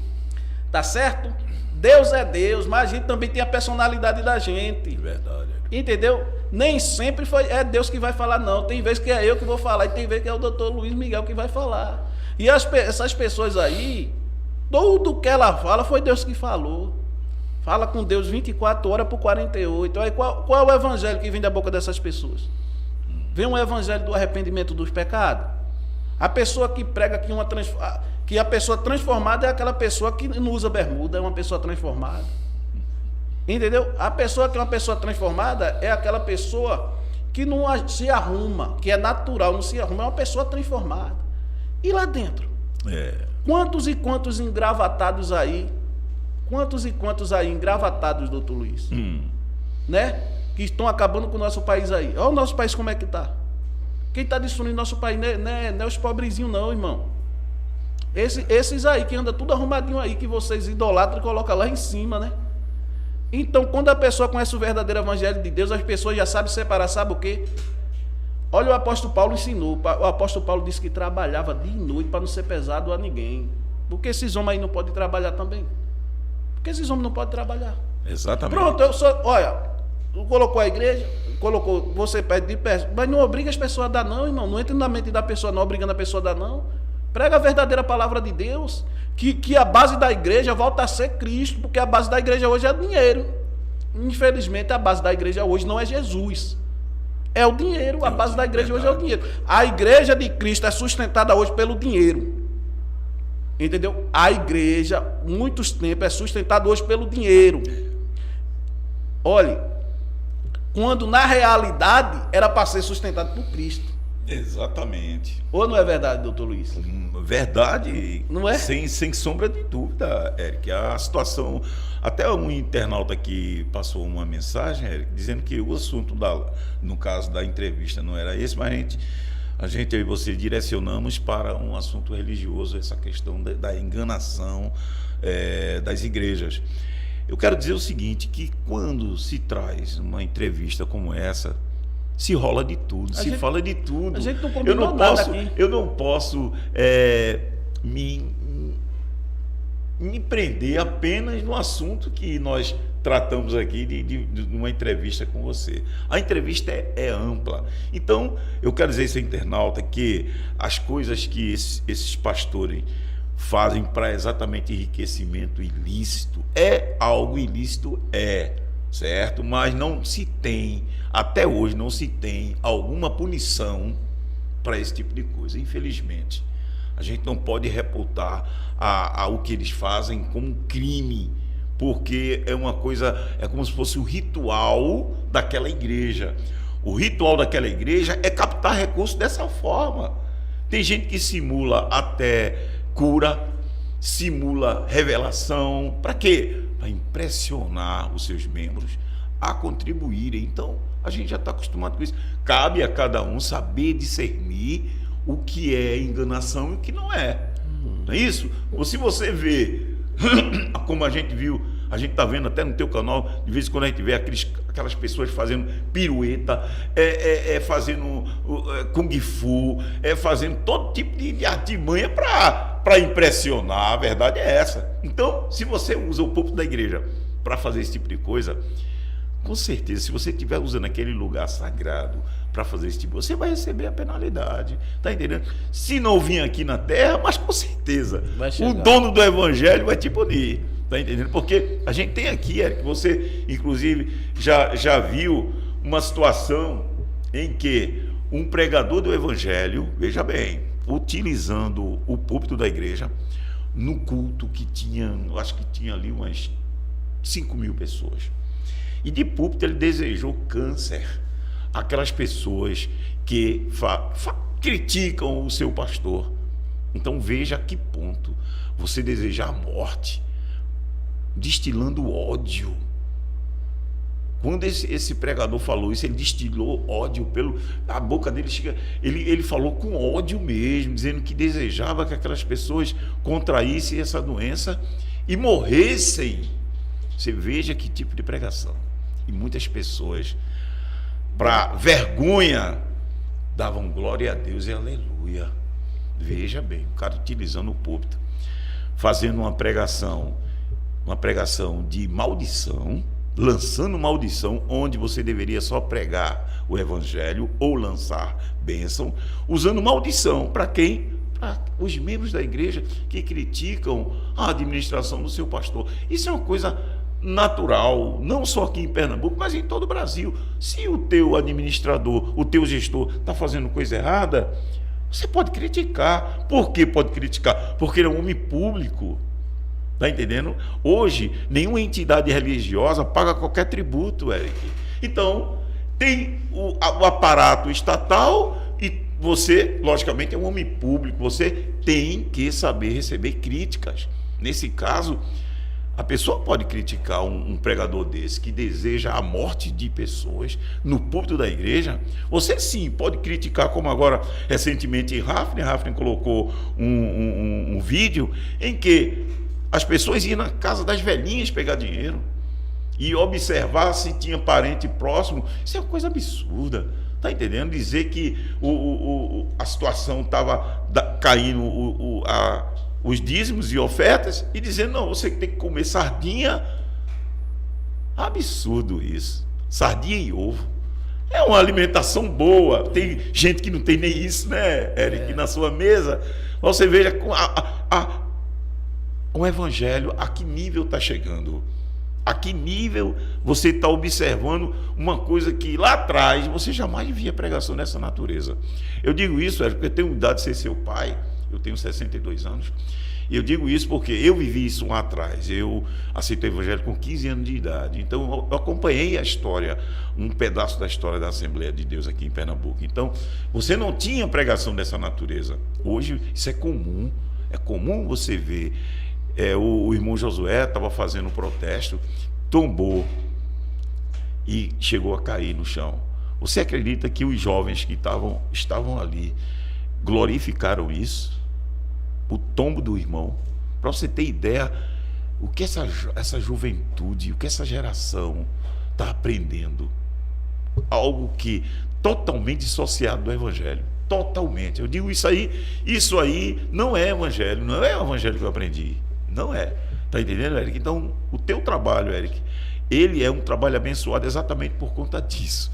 B: Tá certo? Deus é Deus, mas a gente também tem a personalidade da gente.
A: Verdade.
B: Entendeu? Nem sempre é Deus que vai falar, não. Tem vezes que é eu que vou falar, e tem vezes que é o doutor Luiz Miguel que vai falar. E essas pessoas aí, tudo que ela fala foi Deus que falou. Fala com Deus 24 horas por 48. Aí qual é o evangelho que vem da boca dessas pessoas? Vem um evangelho do arrependimento dos pecados? A pessoa que prega que a pessoa transformada é aquela pessoa que não usa bermuda, é uma pessoa transformada. Entendeu? A pessoa que é uma pessoa transformada é aquela pessoa que não se arruma, que é natural, não se arruma, é uma pessoa transformada. E lá dentro? Quantos e quantos engravatados aí? Quantos e quantos aí engravatados, doutor Luiz? Né? Que estão acabando com o nosso país aí. Olha o nosso país como é que está. Quem está destruindo nosso país não é os pobrezinhos não, irmão. Esses aí que anda tudo arrumadinho aí, que vocês idolatram e colocam lá em cima, né? Então, quando a pessoa conhece o verdadeiro evangelho de Deus, as pessoas já sabem separar, sabe o quê? Olha, o apóstolo Paulo ensinou. O apóstolo Paulo disse que trabalhava dia e noite para não ser pesado a ninguém. Porque esses homens aí não podem trabalhar também. Porque esses homens não podem trabalhar.
A: Exatamente.
B: Pronto, colocou a igreja, você pede de pé, mas não obriga as pessoas a dar não, irmão. Não entra na mente da pessoa não, obrigando a pessoa a dar não. Prega a verdadeira palavra de Deus, que a base da igreja volta a ser Cristo, porque a base da igreja hoje é dinheiro. Infelizmente, a base da igreja hoje não é Jesus. É o dinheiro, a base da igreja hoje é o dinheiro. A igreja de Cristo é sustentada hoje pelo dinheiro. Entendeu? A igreja, muitos tempos, é sustentada hoje pelo dinheiro. Olhe, quando na realidade era para ser sustentado por Cristo.
A: Exatamente.
B: Ou não é verdade, doutor Luiz?
A: Verdade.
B: Não é?
A: Sem sombra de dúvida, Eric. A situação... Até um internauta que passou uma mensagem, Eric, dizendo que o assunto, no caso da entrevista, não era esse, mas a gente e você direcionamos para um assunto religioso, essa questão da enganação das igrejas. Eu quero dizer o seguinte, que quando se traz uma entrevista como essa, se rola de tudo, fala de tudo.
B: A gente não combinou nada aqui.
A: Eu não posso me prender apenas no assunto que nós tratamos aqui de uma entrevista com você. A entrevista é ampla. Então, eu quero dizer isso ao internauta, que as coisas que esses pastores fazem para exatamente enriquecimento ilícito, é algo ilícito, certo? Mas não se tem, até hoje não se tem alguma punição para esse tipo de coisa, infelizmente. A gente não pode reputar o que eles fazem como crime, porque é uma coisa, é como se fosse o ritual daquela igreja. O ritual daquela igreja é captar recursos dessa forma. Tem gente que simula até cura, simula revelação. Para quê? para impressionar os seus membros a contribuírem. Então, a gente já está acostumado com isso. Cabe a cada um saber discernir o que é enganação e o que não é. Não é isso? Ou se você vê, como a gente viu, a gente está vendo até no teu canal, de vez em quando a gente vê aquelas pessoas fazendo pirueta, fazendo kung fu, fazendo todo tipo de artimanha para impressionar. A verdade é essa. Então, se você usa o púlpito da igreja para fazer esse tipo de coisa, com certeza, se você estiver usando aquele lugar sagrado para fazer esse tipo, você vai receber a penalidade, tá entendendo? Se não vir aqui na terra, mas com certeza o dono do evangelho vai te punir, tá entendendo? Porque a gente tem aqui, Eric, você inclusive já viu uma situação em que um pregador do evangelho, veja bem, utilizando o púlpito da igreja no culto que tinha, eu acho que tinha ali umas 5.000 pessoas. E de púlpito ele desejou câncer àquelas pessoas que criticam o seu pastor. Então veja a que ponto você desejar a morte, destilando ódio. Quando esse pregador falou isso, ele destilou ódio a boca dele chega, ele falou com ódio mesmo, dizendo que desejava que aquelas pessoas contraíssem essa doença e morressem. Você veja que tipo de pregação. E muitas pessoas, para vergonha, davam glória a Deus e aleluia. Veja bem, o cara utilizando o púlpito, fazendo uma pregação de maldição, lançando maldição, onde você deveria só pregar o evangelho ou lançar bênção, usando maldição para quem? Para os membros da igreja que criticam a administração do seu pastor. Isso é uma coisa natural, não só aqui em Pernambuco, mas em todo o Brasil. Se o teu administrador, o teu gestor está fazendo coisa errada, você pode criticar. Por que pode criticar? Porque ele é um homem público. Está entendendo? Hoje, nenhuma entidade religiosa paga qualquer tributo, Eric. Então, tem o aparato estatal e você, logicamente, é um homem público. Você tem que saber receber críticas. Nesse caso, a pessoa pode criticar um pregador desse que deseja a morte de pessoas no púlpito da igreja. Você sim pode criticar, como agora recentemente Rafne colocou um vídeo em que as pessoas iam na casa das velhinhas pegar dinheiro e observar se tinha parente próximo. Isso é uma coisa absurda. Está entendendo? Dizer que a situação estava caindo os dízimos e ofertas e dizendo, não, você tem que comer sardinha. Absurdo isso. Sardinha e ovo. É uma alimentação boa. Tem gente que não tem nem isso, né, Eric? Na sua mesa. Você veja o evangelho, a que nível está chegando. A que nível você está observando uma coisa que lá atrás você jamais via pregação dessa natureza. Eu digo isso, Eric, porque eu tenho idade de ser seu pai. Eu tenho 62 anos. E eu digo isso porque eu vivi isso lá atrás. Eu aceitei o evangelho com 15 anos de idade. Então, eu acompanhei a história, um pedaço da história da Assembleia de Deus aqui em Pernambuco. Então, você não tinha pregação dessa natureza. Hoje, isso é comum. É comum você ver. O irmão Josué estava fazendo um protesto, tombou e chegou a cair no chão. Você acredita que os jovens que estavam ali glorificaram isso? O tombo do irmão? Para você ter ideia, o que essa juventude, o que essa geração está aprendendo? Algo que totalmente dissociado do evangelho. Totalmente. Eu digo isso aí não é evangelho, não é o evangelho que eu aprendi. Não é. Está entendendo, Eric? Então, o teu trabalho, Eric, ele é um trabalho abençoado exatamente por conta disso.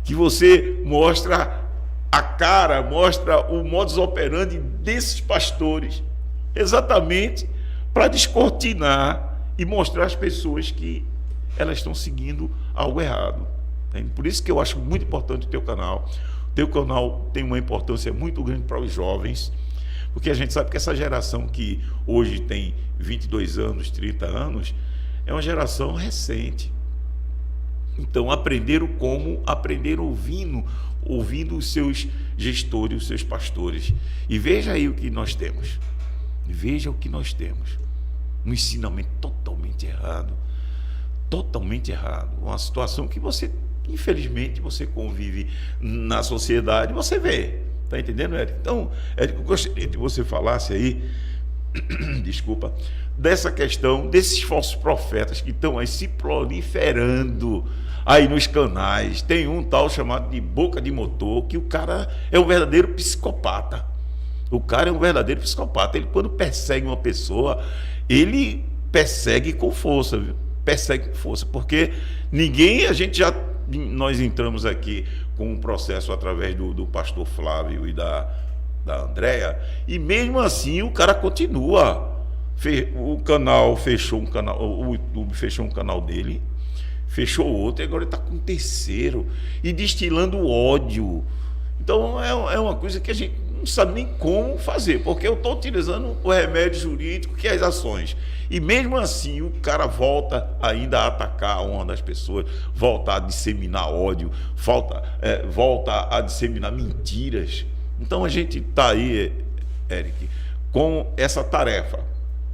A: Que você mostra a cara, mostra o modus operandi desses pastores, exatamente para descortinar e mostrar às pessoas que elas estão seguindo algo errado. Por isso que eu acho muito importante o teu canal. O teu canal tem uma importância muito grande para os jovens, porque a gente sabe que essa geração que hoje tem 22 anos, 30 anos, é uma geração recente. Então, aprenderam como? Aprenderam ouvindo os seus gestores, os seus pastores. E veja aí o que nós temos. Veja o que nós temos. Um ensinamento totalmente totalmente errado. Totalmente errado. Uma situação que você, infelizmente, você convive na sociedade, você vê. Está entendendo, Érico? Então, Érico, eu gostaria que você falasse aí, desculpa, dessa questão desses falsos profetas que estão aí se proliferando aí nos canais. Tem um tal chamado de Boca de Motor, que o cara é um verdadeiro psicopata. O cara é um verdadeiro psicopata. Ele, quando persegue uma pessoa, ele persegue com força, viu? Persegue com força, porque nós entramos aqui com um processo através do pastor Flávio e da Andréa, e mesmo assim o cara continua. O canal fechou o YouTube fechou um canal dele, fechou outro, e agora ele está com um terceiro, e destilando ódio. Então é uma coisa que a gente não sabe nem como fazer, porque eu estou utilizando o remédio jurídico, que é as ações. E mesmo assim o cara volta ainda a atacar a honra das pessoas, volta a disseminar ódio, volta a disseminar mentiras. Então a gente está aí, Eric, com essa tarefa,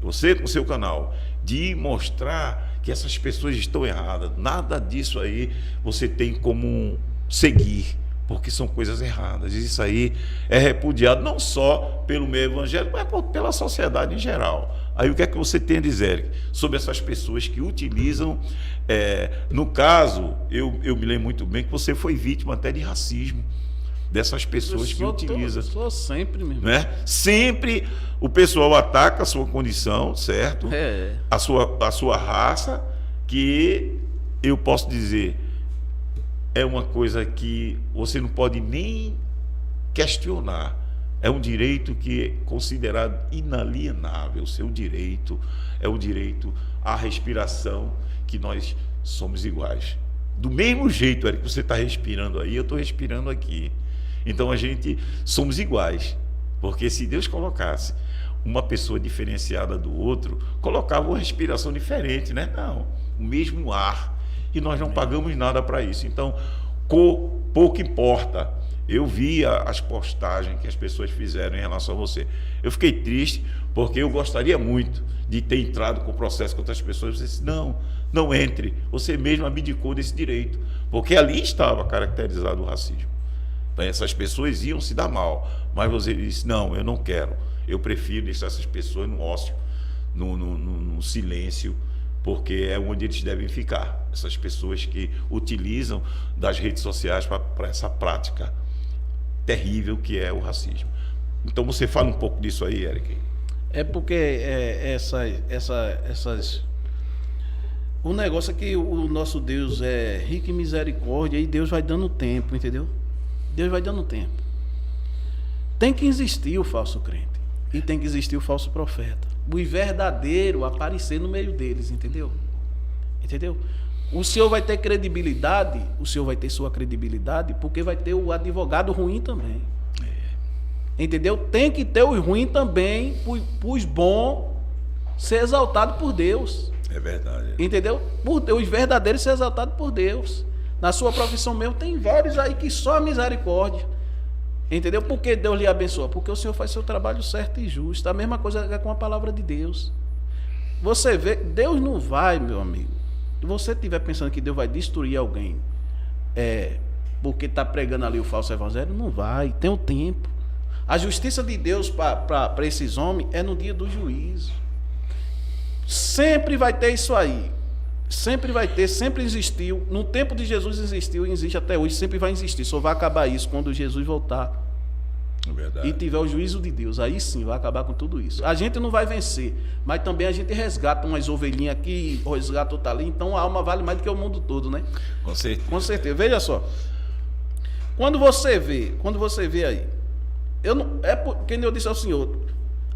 A: você com o seu canal, de mostrar que essas pessoas estão erradas. Nada disso aí você tem como seguir, porque são coisas erradas. Isso aí é repudiado não só pelo meio evangélico, mas pela sociedade em geral. Aí o que é que você tem a dizer, Eric, sobre essas pessoas que utilizam, no caso, eu me lembro muito bem que você foi vítima até de racismo, dessas pessoas que utilizam.
B: Sou sempre mesmo.
A: Né? Sempre o pessoal ataca a sua condição, certo? A sua raça, que eu posso dizer, é uma coisa que você não pode nem questionar. É um direito que é considerado inalienável. O seu direito é o direito à respiração, que nós somos iguais. Do mesmo jeito, Eric, que você está respirando aí, eu estou respirando aqui. Então a gente somos iguais. Porque se Deus colocasse uma pessoa diferenciada do outro, colocava uma respiração diferente, né? Não, o mesmo ar. E nós não pagamos nada para isso. Então, pouco importa. Eu vi as postagens que as pessoas fizeram em relação a você. Eu fiquei triste, porque eu gostaria muito de ter entrado com o processo contra as pessoas. Você disse, não entre. Você mesmo abdicou desse direito, porque ali estava caracterizado o racismo. Essas pessoas iam se dar mal, mas você disse, não, eu não quero. Eu prefiro deixar essas pessoas no ócio, no silêncio, porque é onde eles devem ficar. Essas pessoas que utilizam das redes sociais para essa prática terrível que é o racismo. Então você fala um pouco disso aí, Eric.
B: É porque o negócio é que o nosso Deus é rico em misericórdia, e Deus vai dando tempo, entendeu? Deus vai dando tempo. Tem que existir o falso crente e tem que existir o falso profeta. O verdadeiro aparecer no meio deles, entendeu? Entendeu? O senhor vai ter credibilidade, o senhor vai ter sua credibilidade, porque vai ter o advogado ruim também. Entendeu? Tem que ter o ruim também, os bons ser exaltado por Deus.
A: É verdade.
B: Entendeu? Os verdadeiros ser exaltados por Deus. Na sua profissão mesmo, tem vários aí que só a misericórdia. Entendeu? Por que Deus lhe abençoa? Porque o Senhor faz seu trabalho certo e justo. A mesma coisa é com a palavra de Deus. Você vê, Deus não vai, meu amigo. Se você estiver pensando que Deus vai destruir alguém, porque está pregando ali o falso evangelho, não vai, tem o tempo. A justiça de Deus para esses homens é no dia do juízo. Sempre vai ter isso aí. Sempre vai ter, sempre existiu. No tempo de Jesus existiu e existe até hoje, sempre vai existir. Só vai acabar isso quando Jesus voltar.
A: É verdade.
B: E tiver o juízo de Deus. Aí sim vai acabar com tudo isso. A gente não vai vencer, mas também a gente resgata umas ovelhinhas aqui, resgata outra ali. Então a alma vale mais do que o mundo todo, né?
A: Com certeza.
B: Com certeza. Veja só. Quando você vê aí, quem eu disse ao senhor,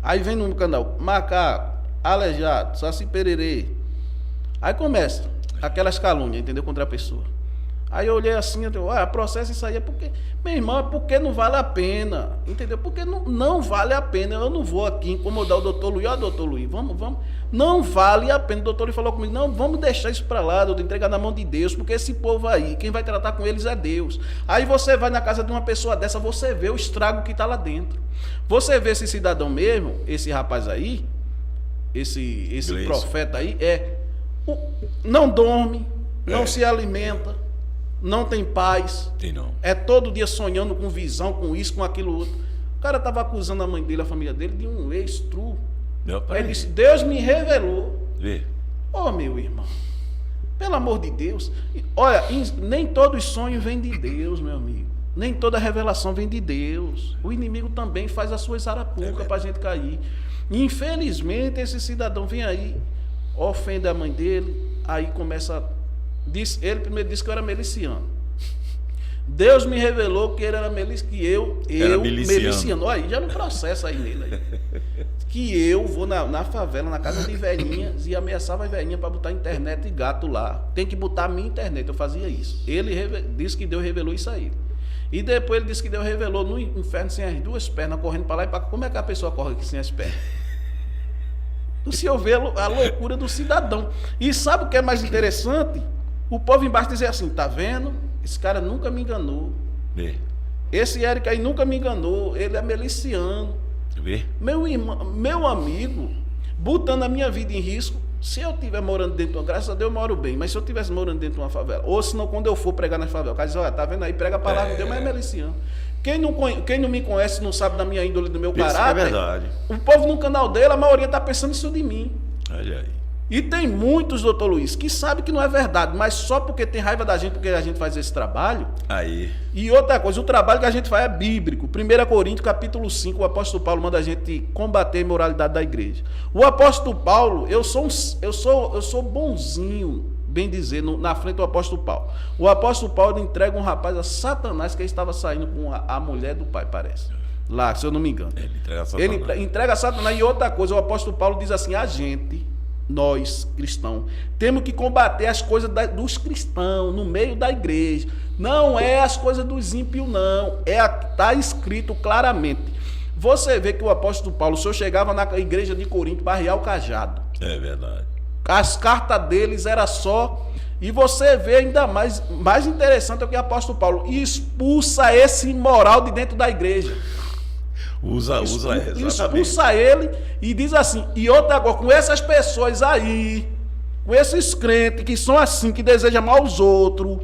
B: aí vem no canal, macaco, aleijado, saci pererê. Aí começa aquelas calúnias, entendeu? Contra a pessoa. Aí eu olhei assim, eu digo, processo isso aí é porque, meu irmão, é porque não vale a pena, entendeu? Porque não vale a pena. Eu não vou aqui incomodar o doutor Luiz. Doutor Luiz, vamos. Não vale a pena. O doutor Luiz falou comigo, não, vamos deixar isso para lá, doutor, entregar na mão de Deus, porque esse povo aí, quem vai tratar com eles é Deus. Aí você vai na casa de uma pessoa dessa, você vê o estrago que está lá dentro. Você vê esse cidadão mesmo, esse rapaz aí, esse profeta aí, Não dorme, não se alimenta, não tem paz.
A: Tem não.
B: É todo dia sonhando com visão, com isso, com aquilo outro. O cara estava acusando a mãe dele, a família dele, de um ex-tru. Aí ele disse, Deus me revelou.
A: Vê.
B: Ô, meu irmão, pelo amor de Deus. Olha, nem todo sonho vem de Deus, meu amigo. Nem toda revelação vem de Deus. O inimigo também faz as suas arapucas para a gente cair. Infelizmente, esse cidadão vem aí, ofende a mãe dele, aí começa... Ele primeiro disse que eu era miliciano. Deus me revelou que ele era miliciano. Aí já não processa aí nele. Aí. Que eu vou na favela, na casa de velhinhas, e ameaçava as velhinhas para botar internet e gato lá. Tem que botar a minha internet. Eu fazia isso. Ele disse que Deus revelou isso a ele. E depois ele disse que Deus revelou no inferno sem as duas pernas, correndo para lá e para cá. Como é que a pessoa corre aqui sem as pernas? Se eu ver a loucura do cidadão. E sabe o que é mais interessante? O povo embaixo dizer assim, tá vendo? Esse cara nunca me enganou.
A: Vê.
B: Esse Érico aí nunca me enganou. Ele é miliciano.
A: Vê.
B: Meu irmão, meu amigo, botando a minha vida em risco. Se eu estiver morando dentro de uma, graças a Deus eu moro bem, mas se eu estivesse morando dentro de uma favela, ou se não, quando eu for pregar na favela, o cara diz, olha, tá vendo aí, prega a palavra de Deus, mas é miliciano. Quem não me conhece, não sabe da minha índole, do meu caráter,
A: é verdade.
B: O povo no canal dele, a maioria está pensando isso de mim.
A: Olha aí.
B: E tem muitos, doutor Luiz, que sabem que não é verdade, mas só porque tem raiva da gente, porque a gente faz esse trabalho.
A: Aí.
B: E outra coisa, o trabalho que a gente faz é bíblico. 1 Coríntios, capítulo 5, o apóstolo Paulo manda a gente combater a imoralidade da igreja. O apóstolo Paulo, eu sou bonzinho, bem dizer, na frente do apóstolo Paulo. O apóstolo Paulo entrega um rapaz a Satanás, que estava saindo com a mulher do pai, parece. Lá, se eu não me engano.
A: Ele entrega a Satanás.
B: Ele entrega a Satanás. E outra coisa, o apóstolo Paulo diz assim, nós, cristãos, temos que combater as coisas dos cristãos no meio da igreja. Não é as coisas dos ímpios, não. Está escrito claramente. Você vê que o apóstolo Paulo, o senhor chegava na igreja de Corinto para arriar o cajado.
A: É verdade.
B: As cartas deles era só... E você vê ainda mais interessante é que o apóstolo Paulo expulsa esse imoral de dentro da igreja. Expulsa ele e diz assim, e outra coisa, com essas pessoas aí, com esses crentes que são assim, que desejam mal aos outros,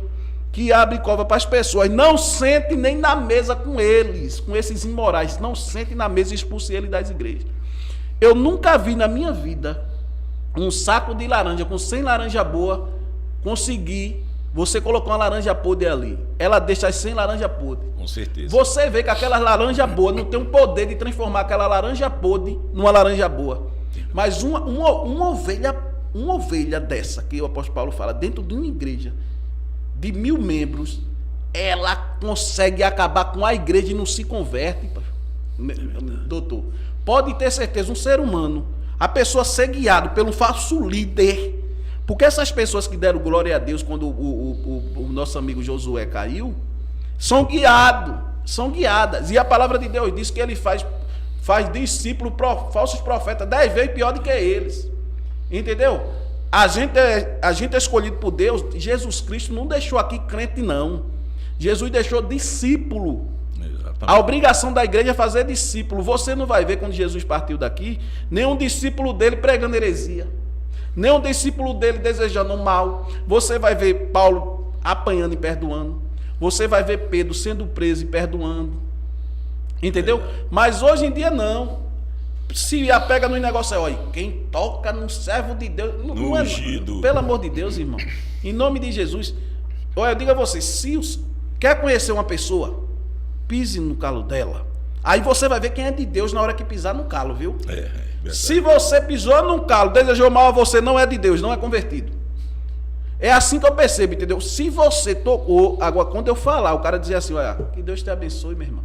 B: que abrem cova para as pessoas, não sente nem na mesa com eles, com esses imorais, não sente na mesa e expulse ele das igrejas. Eu nunca vi na minha vida um saco de laranja com 100 laranja boa conseguir. Você colocou uma laranja podre ali, ela deixa as 100 laranja podre.
A: Com certeza.
B: Você vê que aquela laranja boa não tem o poder de transformar aquela laranja podre numa laranja boa. Mas uma ovelha dessa, que o apóstolo Paulo fala, dentro de uma igreja de 1000 membros, ela consegue acabar com a igreja e não se converte. Doutor, pode ter certeza, um ser humano, a pessoa ser guiado pelo falso líder. Porque essas pessoas que deram glória a Deus quando o nosso amigo Josué caiu, são guiadas. E a palavra de Deus diz que ele faz discípulos, falsos profetas, 10 vezes pior do que eles. Entendeu? A gente é escolhido por Deus. Jesus Cristo não deixou aqui crente, não. Jesus deixou discípulo. Exatamente. A obrigação da igreja é fazer discípulo. Você não vai ver quando Jesus partiu daqui, nenhum discípulo dele pregando heresia. Nem um discípulo dele desejando mal. Você vai ver Paulo apanhando e perdoando. Você vai ver Pedro sendo preso e perdoando. Entendeu? Mas hoje em dia não. Se apega no negócio, olha, quem toca no servo de Deus, não é, pelo amor de Deus, irmão. Em nome de Jesus. Olha, eu digo a você, se quer conhecer uma pessoa, pise no calo dela. Aí você vai ver quem é de Deus na hora que pisar no calo, viu? Se você pisou num calo, desejou mal a você, não é de Deus, não é convertido. É assim que eu percebo, entendeu? Se você tocou, agora quando eu falar, o cara dizer assim, olha, que Deus te abençoe, meu irmão.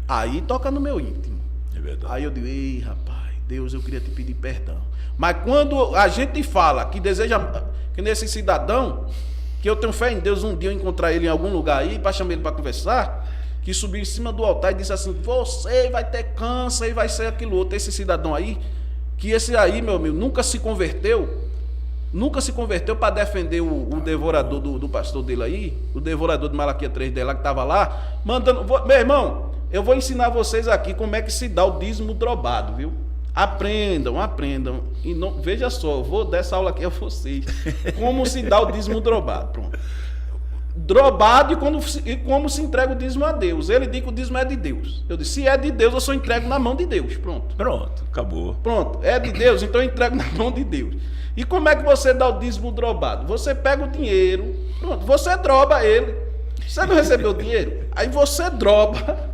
B: Aí toca no meu íntimo.
A: É verdade.
B: Aí eu digo, ei, rapaz, Deus, eu queria te pedir perdão. Mas quando a gente fala que deseja, que nesse cidadão, que eu tenho fé em Deus, um dia eu encontrar ele em algum lugar aí, para chamar ele para conversar, que subiu em cima do altar e disse assim, você vai ter câncer e vai ser aquilo outro. Esse cidadão aí, que esse aí, meu amigo, nunca se converteu para defender o devorador do pastor dele aí, o devorador de Malaquias 3 dele lá, que estava lá, mandando, meu irmão, eu vou ensinar vocês aqui como é que se dá o dízimo dobrado, viu? Aprendam. E não, veja só, eu vou dar essa aula aqui a vocês. Como se dá o dízimo drobado. Pronto. Drobado e como se entrega o dízimo a Deus. Ele diz que o dízimo é de Deus. Eu disse, se é de Deus, eu só entrego na mão de Deus. Pronto,
A: Acabou.
B: Pronto, é de Deus, então eu entrego na mão de Deus. E como é que você dá o dízimo drobado? Você pega o dinheiro, pronto, você droba ele. Você não recebeu o dinheiro? Aí você droba.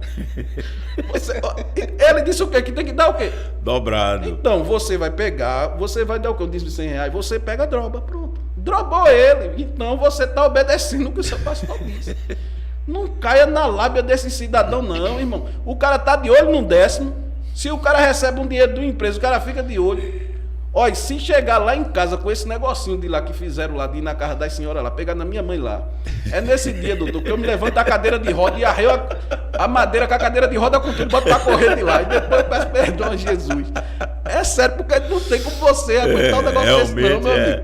B: Ele disse o quê? Que tem que dar o quê?
A: Dobrado.
B: Então, você vai pegar, você vai dar o quê? Um dízimo de R$100, você pega, droba, pronto. Drobou ele, então você está obedecendo o que o seu pastor disse. Não caia na lábia desse cidadão, não, irmão. O cara está de olho num décimo. Se o cara recebe um dinheiro de uma empresa, o cara fica de olho. Olha, se chegar lá em casa com esse negocinho de lá que fizeram lá, de ir na casa das senhoras lá, pegar na minha mãe lá. É nesse dia, doutor, que eu me levanto da cadeira de roda e arreio a madeira com a cadeira de roda com tudo, boto pra correr de lá. E depois eu peço perdão a Jesus. É sério, porque não tem como você aguentar o negócio desse, não, meu amigo.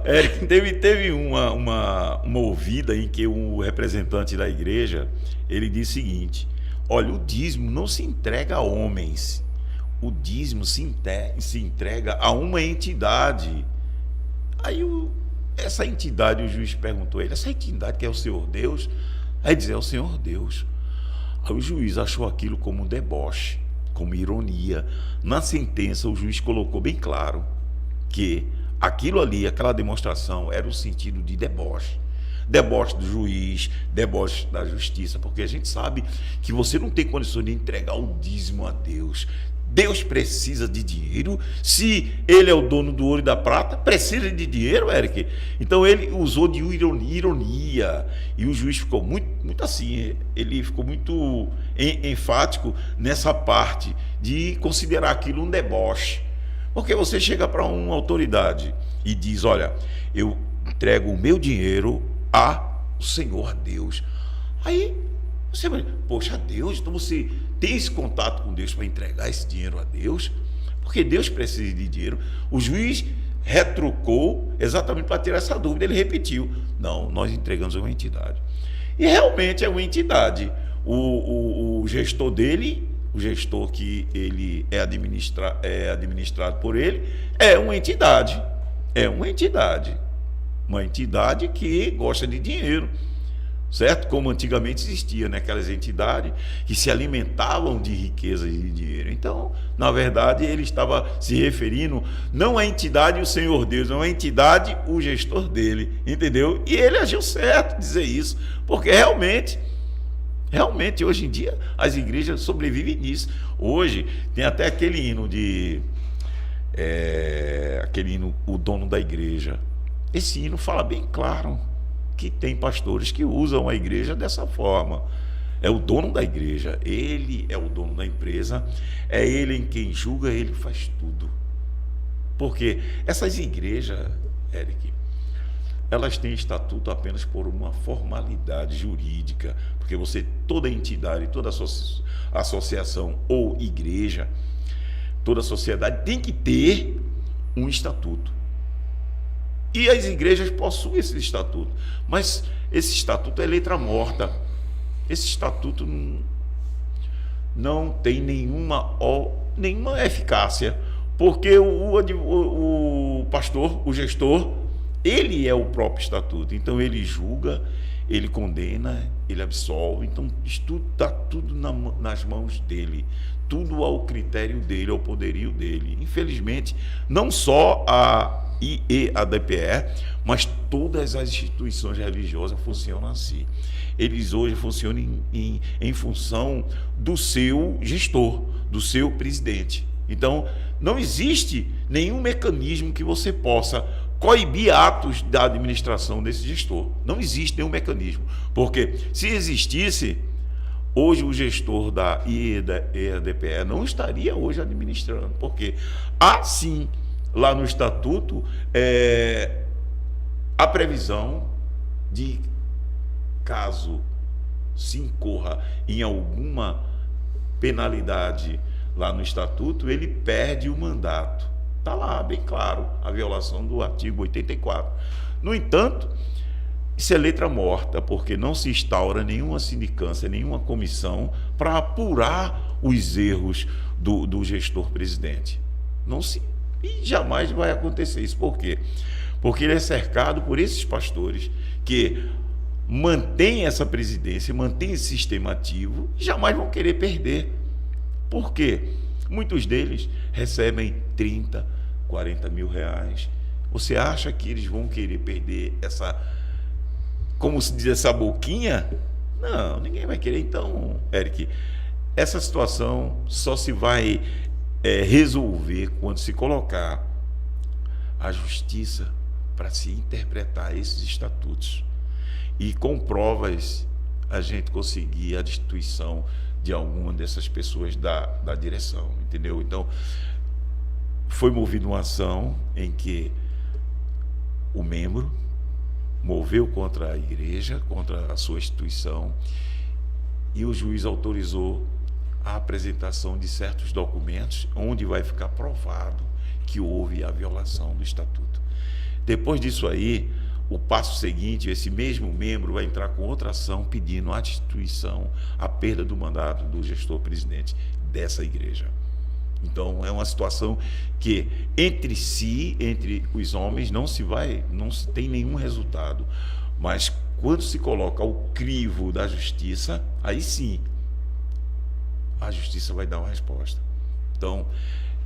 A: Eric, teve uma ouvida em que o representante da igreja, ele disse o seguinte: olha, o dízimo não se entrega a homens, o dízimo se entrega a uma entidade. Aí essa entidade, o juiz perguntou a ele, essa entidade que é o Senhor Deus? Aí ele dizia, é o Senhor Deus. Aí o juiz achou aquilo como um deboche, como ironia. Na sentença o juiz colocou bem claro que aquilo ali, aquela demonstração, era o sentido de deboche. Deboche do juiz, deboche da justiça, porque a gente sabe que você não tem condições de entregar o dízimo a Deus. Deus precisa de dinheiro. Se ele é o dono do ouro e da prata, precisa de dinheiro, Eric. Então ele usou de ironia, e o juiz ficou muito assim, ele ficou muito enfático nessa parte de considerar aquilo um deboche. Porque você chega para uma autoridade e diz, olha, eu entrego o meu dinheiro ao Senhor Deus. Aí você vai, poxa, Deus, então você tem esse contato com Deus para entregar esse dinheiro a Deus? Porque Deus precisa de dinheiro. O juiz retrucou exatamente para tirar essa dúvida, ele repetiu, não, nós entregamos a uma entidade. E realmente é uma entidade. O gestor dele, o gestor que ele é administrado por ele, é uma entidade. Uma entidade que gosta de dinheiro, certo? Como antigamente existia, né? Aquelas entidades que se alimentavam de riquezas e de dinheiro. Então, na verdade, ele estava se referindo não à entidade o Senhor Deus, não à entidade o gestor dele, entendeu? E ele agiu certo dizer isso, porque realmente, hoje em dia, as igrejas sobrevivem nisso. Hoje, tem até aquele hino o dono da igreja. Esse hino fala bem claro que tem pastores que usam a igreja dessa forma. É o dono da igreja, ele é o dono da empresa, é ele em quem julga, ele faz tudo. Porque essas igrejas, Eric, elas têm estatuto apenas por uma formalidade jurídica, porque toda entidade, toda associação ou igreja, toda sociedade tem que ter um estatuto. E as igrejas possuem esse estatuto, mas esse estatuto é letra morta. Esse estatuto não tem nenhuma eficácia, porque o pastor, o gestor, ele é o próprio estatuto. Então ele julga, ele condena, ele absolve. Então está tudo nas mãos dele, tudo ao critério dele, ao poderio dele. Infelizmente, não só a IEADPE, mas todas as instituições religiosas funcionam assim. Eles hoje funcionam em função do seu gestor, do seu presidente. Então, não existe nenhum mecanismo que você possa coibir atos da administração desse gestor. Não existe nenhum mecanismo. Porque se existisse, hoje o gestor da IEADPE não estaria hoje administrando. Porque assim, lá no estatuto, a previsão de caso se incorra em alguma penalidade lá no estatuto, ele perde o mandato. Está lá bem claro a violação do artigo 84. No entanto, isso é letra morta, porque não se instaura nenhuma sindicância, nenhuma comissão para apurar os erros do gestor presidente. Não se, e jamais vai acontecer isso. Por quê? Porque ele é cercado por esses pastores que mantêm essa presidência, mantêm esse sistema ativo e jamais vão querer perder. Por quê? Muitos deles recebem 30, 40 mil reais. Você acha que eles vão querer perder essa, como se diz, essa boquinha? Não, ninguém vai querer. Então, Eric, essa situação só se vai resolver quando se colocar a justiça para se interpretar esses estatutos. E com provas a gente conseguir a destituição de alguma dessas pessoas da direção, entendeu? Então, foi movida uma ação em que o membro moveu contra a igreja, contra a sua instituição, e o juiz autorizou a apresentação de certos documentos onde vai ficar provado que houve a violação do estatuto. Depois disso aí, o passo seguinte, esse mesmo membro vai entrar com outra ação pedindo a destituição, a perda do mandato do gestor-presidente dessa igreja. Então, é uma situação que, entre si, entre os homens, não se tem nenhum resultado. Mas, quando se coloca o crivo da justiça, aí sim, a justiça vai dar uma resposta. Então,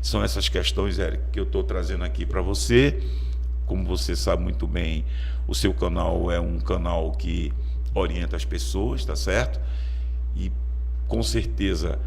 A: são essas questões, Eric, que eu estou trazendo aqui para você. Como você sabe muito bem, o seu canal é um canal que orienta as pessoas, tá certo? E, com certeza,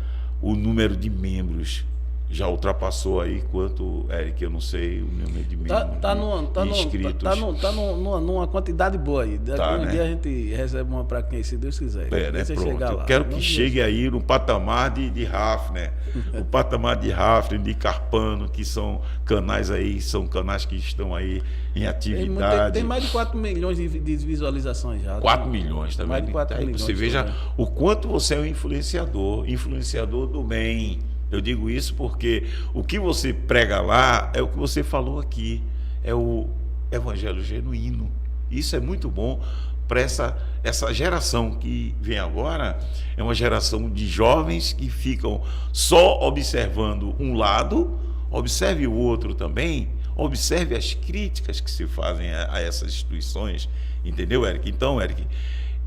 A: o número de membros já ultrapassou aí quanto, Eric, eu não sei o número de membros inscritos.
B: Tá numa quantidade boa aí.
A: Tá,
B: um
A: né?
B: dia a gente recebe uma para quem, se Deus quiser.
A: Né? Pronto.
B: Chegar lá.
A: Eu quero que chegue aí no patamar de Hafner, o patamar de Hafner, de Carpano, que são canais aí, são canais que estão aí em atividade.
B: Tem mais de 4 milhões de visualizações já.
A: 4 milhões também.
B: Mais de 4 milhões.
A: Você veja o quanto você é um influenciador do bem. Eu digo isso porque o que você prega lá é o que você falou aqui, é o evangelho genuíno. Isso é muito bom para essa geração que vem agora, é uma geração de jovens que ficam só observando um lado, observe o outro também, observe as críticas que se fazem a essas instituições, entendeu, Eric? Então, Eric,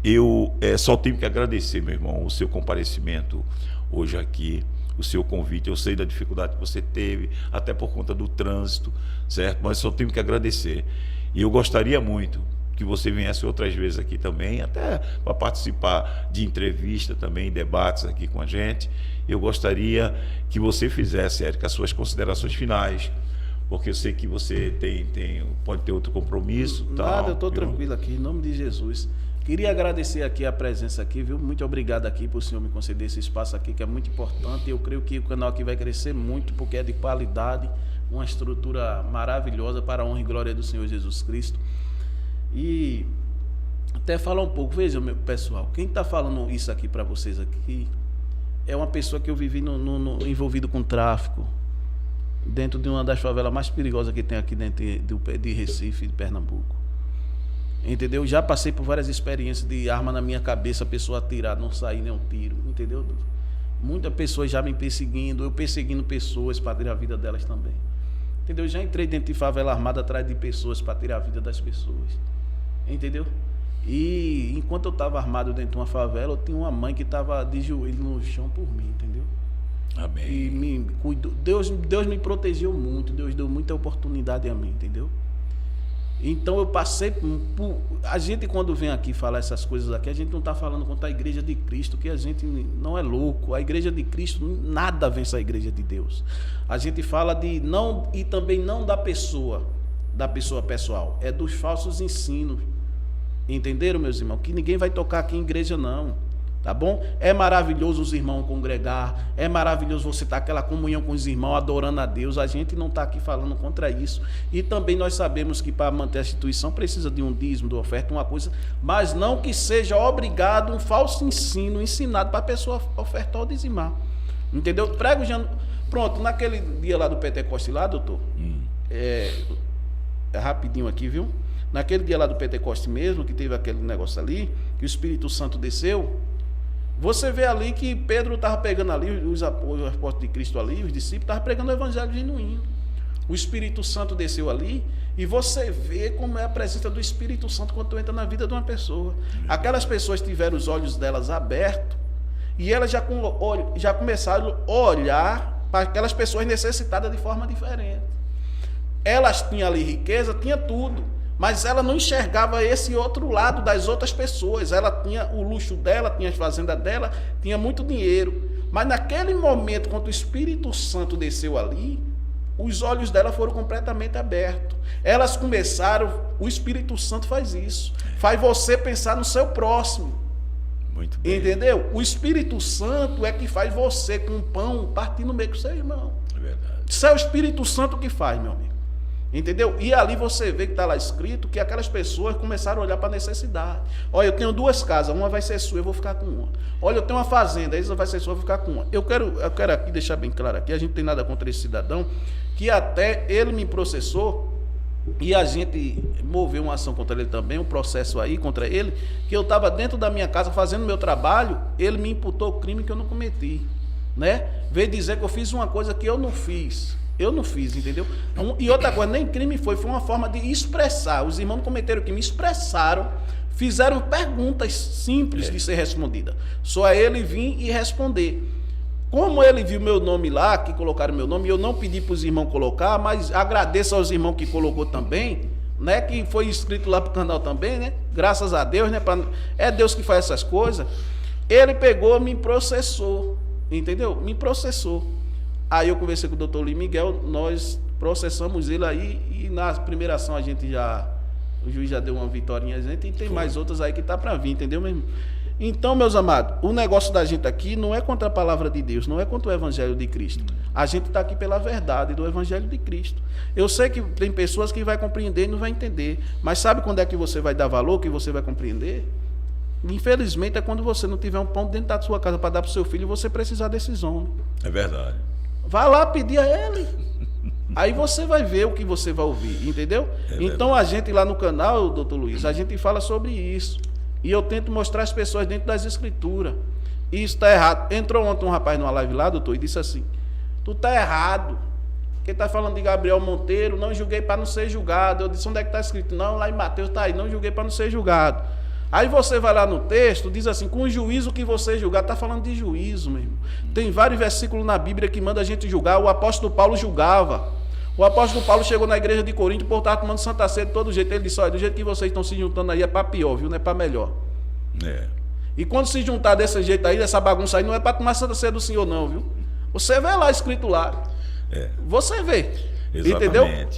A: eu só tenho que agradecer, meu irmão, o seu comparecimento hoje aqui, o seu convite. Eu sei da dificuldade que você teve, até por conta do trânsito, certo? Mas só tenho que agradecer. E eu gostaria muito que você viesse outras vezes aqui também, até para participar de entrevista também, debates aqui com a gente. Eu gostaria que você fizesse, Érica, as suas considerações finais, porque eu sei que você pode ter outro compromisso.
B: Nada, eu estou tranquilo aqui, em nome de Jesus. Queria agradecer aqui a presença aqui, viu? Muito obrigado aqui por o senhor me conceder esse espaço aqui, que é muito importante. Eu creio que o canal aqui vai crescer muito, porque é de qualidade, uma estrutura maravilhosa para a honra e glória do Senhor Jesus Cristo. E até falar um pouco, veja, meu pessoal, quem está falando isso aqui para vocês aqui é uma pessoa que eu vivi envolvido com tráfico, dentro de uma das favelas mais perigosas que tem aqui dentro de Recife, de Pernambuco. Entendeu? Já passei por várias experiências de arma na minha cabeça, a pessoa atirar, não sair nem um tiro, entendeu? Muitas pessoas já me perseguindo, eu perseguindo pessoas para tirar a vida delas também. Entendeu? Já entrei dentro de favela armada atrás de pessoas para tirar a vida das pessoas. Entendeu? E enquanto eu estava armado dentro de uma favela, eu tinha uma mãe que estava de joelho no chão por mim, entendeu?
A: Amém.
B: E me cuidou. Deus me protegeu muito, Deus deu muita oportunidade a mim, entendeu? Então eu passei por... A gente quando vem aqui falar essas coisas aqui, a gente não está falando contra a igreja de Cristo, que a gente não é louco. A igreja de Cristo, nada vence a igreja de Deus. A gente fala de não, e também não da pessoa pessoal, é dos falsos ensinos. Entenderam, meus irmãos? Que ninguém vai tocar aqui em igreja não. Tá bom? É maravilhoso os irmãos congregar, é maravilhoso você estar aquela comunhão com os irmãos, adorando a Deus. A gente não está aqui falando contra isso. E também nós sabemos que para manter a instituição precisa de um dízimo, de oferta, uma coisa, mas não que seja obrigado um falso ensino ensinado para a pessoa ofertar ou dizimar. Entendeu? Prego já. Pronto, naquele dia lá do Pentecoste lá, doutor, é rapidinho aqui, viu? Naquele dia lá do Pentecoste mesmo, que teve aquele negócio ali, que o Espírito Santo desceu. Você vê ali que Pedro estava pegando ali, os apóstolos de Cristo ali, os discípulos, estavam pregando o evangelho genuíno. O Espírito Santo desceu ali e você vê como é a presença do Espírito Santo quando tu entra na vida de uma pessoa. Aquelas pessoas tiveram os olhos delas abertos e elas já começaram a olhar para aquelas pessoas necessitadas de forma diferente. Elas tinham ali riqueza, tinha tudo, mas ela não enxergava esse outro lado das outras pessoas. Ela tinha o luxo dela, tinha as fazendas dela, tinha muito dinheiro. Mas naquele momento, quando o Espírito Santo desceu ali, os olhos dela foram completamente abertos. Elas começaram, o Espírito Santo faz isso. Faz você pensar no seu próximo.
A: Muito bem.
B: Entendeu? O Espírito Santo é que faz você com pão partir no meio com seu irmão.
A: É verdade.
B: Isso é o Espírito Santo que faz, meu amigo. Entendeu? E ali você vê que está lá escrito que aquelas pessoas começaram a olhar para a necessidade. Olha, eu tenho 2 casas, uma vai ser sua, eu vou ficar com uma. Olha, eu tenho uma fazenda, essa vai ser sua, eu vou ficar com uma. Eu quero aqui deixar bem claro aqui, a gente não tem nada contra esse cidadão, que até ele me processou e a gente moveu uma ação contra ele também, um processo aí contra ele, que eu estava dentro da minha casa fazendo meu trabalho, ele me imputou o crime que eu não cometi, né? Veio dizer que eu fiz uma coisa que eu não fiz. Eu não fiz, entendeu? E outra coisa, nem crime foi uma forma de expressar. Os irmãos cometeram o crime, expressaram, fizeram perguntas simples de ser respondida. Só a ele vir e responder. Como ele viu meu nome lá, que colocaram meu nome, eu não pedi para os irmãos colocar, mas agradeço aos irmãos que colocou também, né? Que foi inscrito lá para o canal também, né? Graças a Deus, né? É Deus que faz essas coisas. Ele pegou, me processou, entendeu? Me processou. Aí eu conversei com o doutor Lee Miguel, nós processamos ele aí e na primeira ação o juiz já deu uma vitória a gente e tem mais outras aí que tá para vir, entendeu mesmo? Então, meus amados, o negócio da gente aqui não é contra a palavra de Deus, não é contra o Evangelho de Cristo. A gente está aqui pela verdade do Evangelho de Cristo. Eu sei que tem pessoas que vai compreender e não vai entender, mas sabe quando é que você vai dar valor, que você vai compreender? Infelizmente é quando você não tiver um pão dentro da sua casa para dar para o seu filho e você precisar desses homens.
A: É verdade.
B: Vai lá pedir a ele. Aí você vai ver o que você vai ouvir, entendeu? Então a gente lá no canal, doutor Luiz, a gente fala sobre isso. E eu tento mostrar as pessoas dentro das escrituras. E isso está errado. Entrou ontem um rapaz numa live lá, doutor, e disse assim: tu está errado. Quem está falando de Gabriel Monteiro, não julguei para não ser julgado. Eu disse, onde é que está escrito? Não, lá em Mateus está aí, não julguei para não ser julgado. Aí você vai lá no texto, diz assim, com o juízo que você julgar, está falando de juízo, meu irmão. Tem vários versículos na Bíblia que manda a gente julgar. O apóstolo Paulo julgava. O apóstolo Paulo chegou na igreja de Corinto, o povo estava tomando Santa Ceia de todo jeito. Ele disse, olha, do jeito que vocês estão se juntando aí é para pior, viu? Não é para melhor.
A: É.
B: E quando se juntar desse jeito aí, dessa bagunça aí, não é para tomar Santa Ceia do Senhor não, viu? Você vê lá escrito lá. Você vê.
A: Exatamente.
B: Entendeu?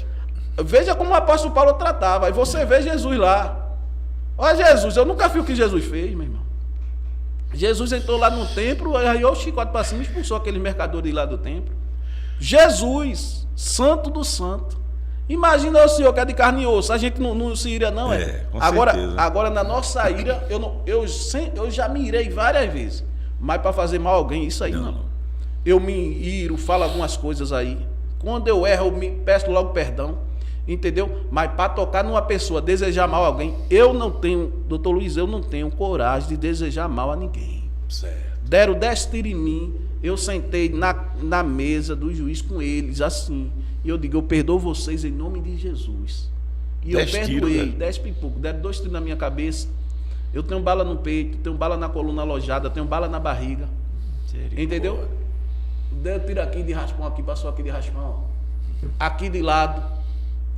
B: Veja como o apóstolo Paulo tratava. Aí você vê Jesus lá. Olha Jesus, eu nunca vi o que Jesus fez, meu irmão. Jesus entrou lá no templo, arranhou o chicote para cima e expulsou aquele mercador de lá do templo. Jesus, santo do santo. Imagina o senhor que é de carne e osso. A gente não se ira, não,
A: com
B: agora,
A: certeza.
B: agora, na nossa ira, eu já me irei várias vezes. Mas para fazer mal a alguém, isso aí não. Eu me iro, falo algumas coisas aí. Quando eu erro, eu me peço logo perdão. Entendeu? Mas para tocar numa pessoa, desejar mal a alguém, eu não tenho, doutor Luiz, eu não tenho coragem de desejar mal a ninguém.
A: Certo.
B: Deram 10 tiros em mim, eu sentei na mesa do juiz com eles, assim, e eu digo, eu perdoo vocês em nome de Jesus. E eu perdoei, 10 pipocos, deram 2 tiros na minha cabeça, eu tenho bala no peito, tenho bala na coluna alojada, tenho bala na barriga, entendeu? Deram tiro aqui de raspão, aqui, passou aqui de raspão, aqui de lado.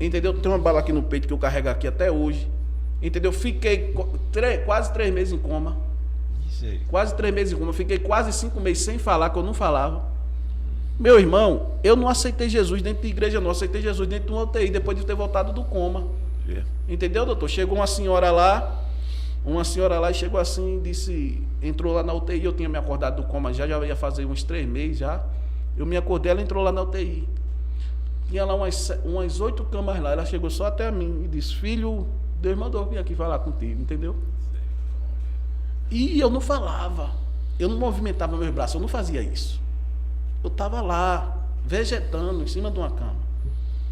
B: Entendeu? Tem uma bala aqui no peito que eu carrego aqui até hoje. Entendeu? Fiquei quase 3 meses em coma. Quase 3 meses em coma. Fiquei quase 5 meses sem falar, que eu não falava. Meu irmão, eu não aceitei Jesus dentro de igreja, não. Aceitei Jesus dentro de uma UTI, depois de ter voltado do coma. Entendeu, doutor? Chegou uma senhora lá e chegou assim, disse, entrou lá na UTI, eu tinha me acordado do coma já ia fazer uns 3 meses já. Eu me acordei, ela entrou lá na UTI. Tinha lá umas 8 camas lá. Ela chegou só até a mim e disse, filho, Deus mandou vir aqui falar contigo, entendeu? E eu não falava. Eu não movimentava meus braços, eu não fazia isso. Eu estava lá, vegetando em cima de uma cama.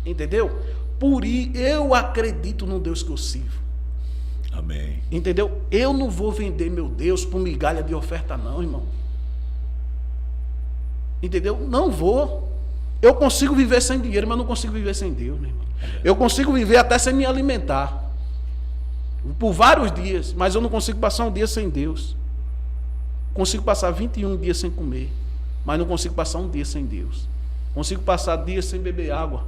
B: Entendeu? Por isso, eu acredito no Deus que eu sirvo.
A: Amém.
B: Entendeu? Eu não vou vender meu Deus por migalha de oferta não, irmão. Entendeu? Não vou. Eu consigo viver sem dinheiro, mas não consigo viver sem Deus, meu irmão. Eu consigo viver até sem me alimentar. Por vários dias, mas eu não consigo passar um dia sem Deus. Consigo passar 21 dias sem comer, mas não consigo passar um dia sem Deus. Consigo passar dias sem beber água,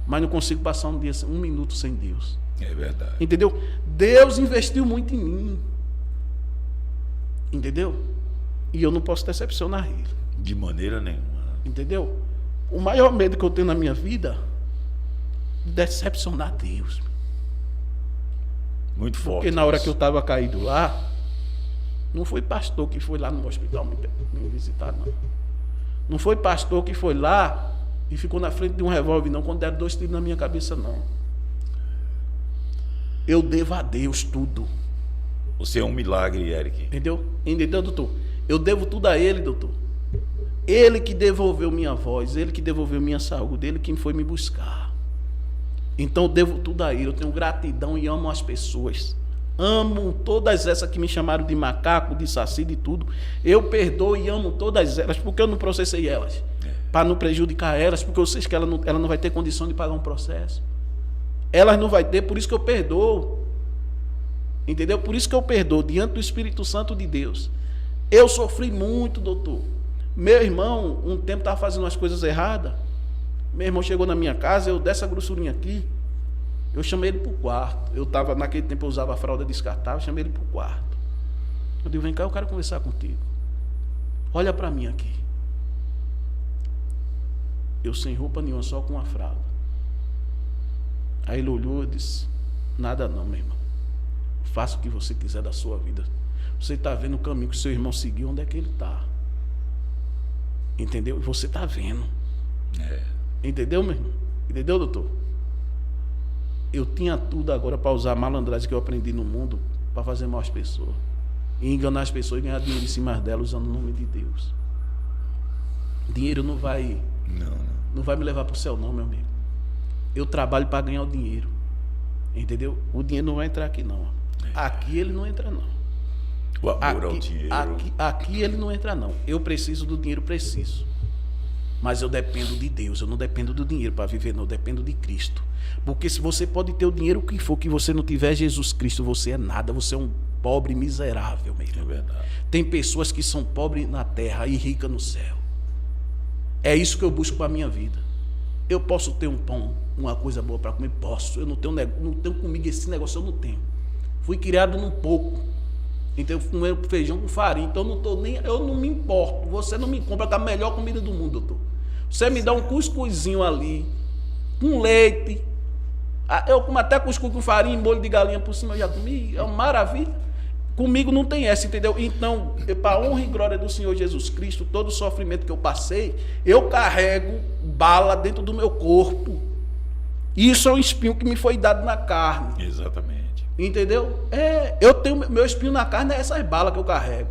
B: mas não consigo passar um minuto sem Deus.
A: É verdade.
B: Entendeu? Deus investiu muito em mim. Entendeu? E eu não posso decepcionar Ele.
A: De maneira nenhuma.
B: Entendeu? O maior medo que eu tenho na minha vida é decepcionar Deus.
A: Muito forte.
B: Porque na hora que eu estava caído lá, não foi pastor que foi lá no hospital me visitar, não. Não foi pastor que foi lá e ficou na frente de um revólver, não, quando deram 2 tiros na minha cabeça, não. Eu devo a Deus tudo.
A: Você é um milagre, Eric.
B: Entendeu? Entendeu, doutor? Eu devo tudo a Ele, doutor. Ele que devolveu minha voz, Ele que devolveu minha saúde, Ele que foi me buscar. Então eu devo tudo a Ele. Eu tenho gratidão e amo as pessoas. Amo todas essas que me chamaram de macaco, de saci, de tudo. Eu perdoo e amo todas elas, porque eu não processei elas. Para não prejudicar elas, porque eu sei que ela não vai ter condição de pagar um processo. Elas não vai ter, por isso que eu perdoo. Entendeu? Por isso que eu perdoo diante do Espírito Santo de Deus. Eu sofri muito, doutor. Meu irmão, um tempo estava fazendo as coisas erradas. Meu irmão chegou na minha casa, eu dessa grossurinha aqui, eu chamei ele para o quarto. Naquele tempo eu usava a fralda descartável, chamei ele para o quarto. Eu digo, vem cá, eu quero conversar contigo. Olha para mim aqui. Eu sem roupa nenhuma, só com a fralda. Aí ele olhou e disse, nada não, meu irmão. Faça o que você quiser da sua vida. Você está vendo o caminho que seu irmão seguiu, onde é que ele está. Entendeu? Você está vendo. Entendeu, meu irmão? Entendeu, doutor? Eu tinha tudo agora para usar a malandragem que eu aprendi no mundo para fazer mal às pessoas. E enganar as pessoas e ganhar dinheiro em cima delas usando o nome de Deus. Dinheiro não vai me levar para o céu não, meu amigo. Eu trabalho para ganhar o dinheiro. Entendeu? O dinheiro não vai entrar aqui não. Aqui ele não entra não.
A: O amor ao dinheiro.
B: Aqui ele não entra não. Eu preciso do dinheiro, preciso. Mas eu dependo de Deus. Eu não dependo do dinheiro para viver, não. Eu dependo de Cristo. Porque se você pode ter o dinheiro que for, que você não tiver Jesus Cristo, você é nada. Você é um pobre miserável, meu irmão.
A: É verdade.
B: Tem pessoas que são pobres na terra e ricas no céu. É isso que eu busco para a minha vida. Eu posso ter um pão, uma coisa boa para comer? Posso. Eu não tenho comigo esse negócio, eu não tenho. Fui criado num pouco. Então eu comer feijão com farinha. Então eu não me importo. Você não me compra com a melhor comida do mundo, doutor. Você me dá um cuscuzinho ali, com leite. Eu como até cuscuz com farinha e molho de galinha por cima, eu já comi. É uma maravilha. Comigo não tem essa, entendeu? Então, para honra e glória do Senhor Jesus Cristo, todo o sofrimento que eu passei, eu carrego bala dentro do meu corpo. Isso é um espinho que me foi dado na carne.
A: Exatamente.
B: Entendeu? Eu tenho meu espinho na carne, é essas balas que eu carrego.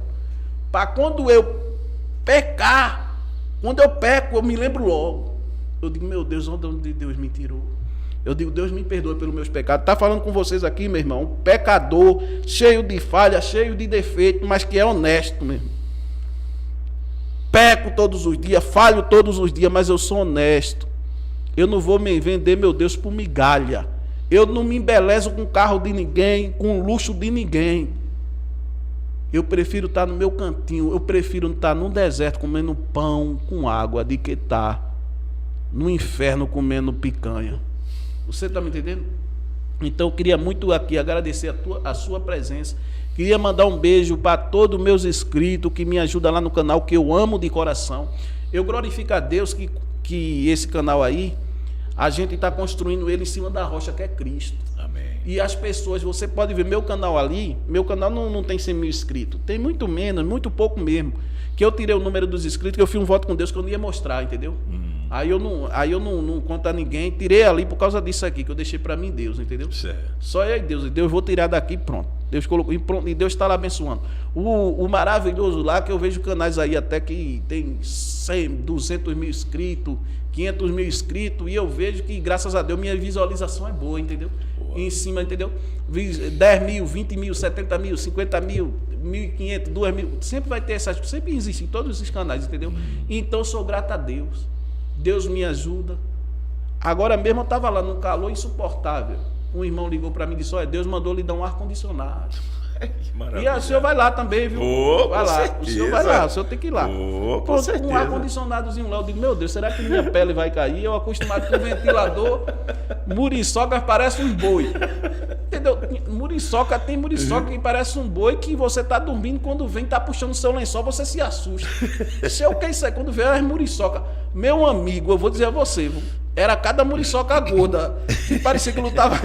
B: Para quando eu pecar, quando eu peco, eu me lembro logo. Eu digo, meu Deus, onde Deus me tirou? Eu digo, Deus me perdoe pelos meus pecados. Está falando com vocês aqui, meu irmão, um pecador, cheio de falha, cheio de defeito, mas que é honesto mesmo. Peco todos os dias, falho todos os dias, mas eu sou honesto. Eu não vou me vender, meu Deus, por migalha. Eu não me embelezo com o carro de ninguém, com o luxo de ninguém. Eu prefiro estar no meu cantinho, eu prefiro estar no deserto comendo pão com água do que estar no inferno comendo picanha. Você está me entendendo? Então eu queria muito aqui agradecer a sua presença. Queria mandar um beijo para todos os meus inscritos que me ajudam lá no canal, que eu amo de coração. Eu glorifico a Deus que esse canal aí, a gente está construindo ele em cima da rocha que é Cristo.
A: Amém.
B: E as pessoas, você pode ver meu canal ali, meu canal não tem 100 mil inscritos, tem muito menos, muito pouco mesmo. Que eu tirei o número dos inscritos, que eu fiz um voto com Deus que eu não ia mostrar, entendeu? Aí eu não conto a ninguém, tirei ali por causa disso aqui, que eu deixei para mim Deus, entendeu?
A: Certo.
B: Só eu e Deus vou tirar daqui pronto. Deus colocou, e Deus está lá abençoando. O maravilhoso lá, que eu vejo canais aí até que tem 100, 200 mil inscritos, 500 mil inscritos, e eu vejo que, graças a Deus, minha visualização é boa, entendeu? Boa. Em cima, entendeu? 10 mil, 20 mil, 70 mil, 50 mil, 1.500, 2 mil, sempre vai ter essas, sempre existe em todos esses canais, entendeu? Então, eu sou grato a Deus. Deus me ajuda. Agora mesmo eu estava lá num calor insuportável. Um irmão ligou para mim e disse: olha, Deus mandou lhe dar um ar-condicionado. E o senhor vai lá também, viu? Vai lá. Certeza. O senhor vai lá, o senhor tem que ir lá. Com um ar-condicionadozinho lá, eu digo: meu Deus, será que minha pele vai cair? Eu acostumado com ventilador, muriçoca parece um boi. Entendeu? Muriçoca, tem muriçoca que parece um boi, que você tá dormindo, quando vem, tá puxando o seu lençol, você se assusta. Se eu quero isso aí, quando vê as muriçoca. Meu amigo, eu vou dizer a você, viu? Era cada muriçoca gorda, que parecia que lutava.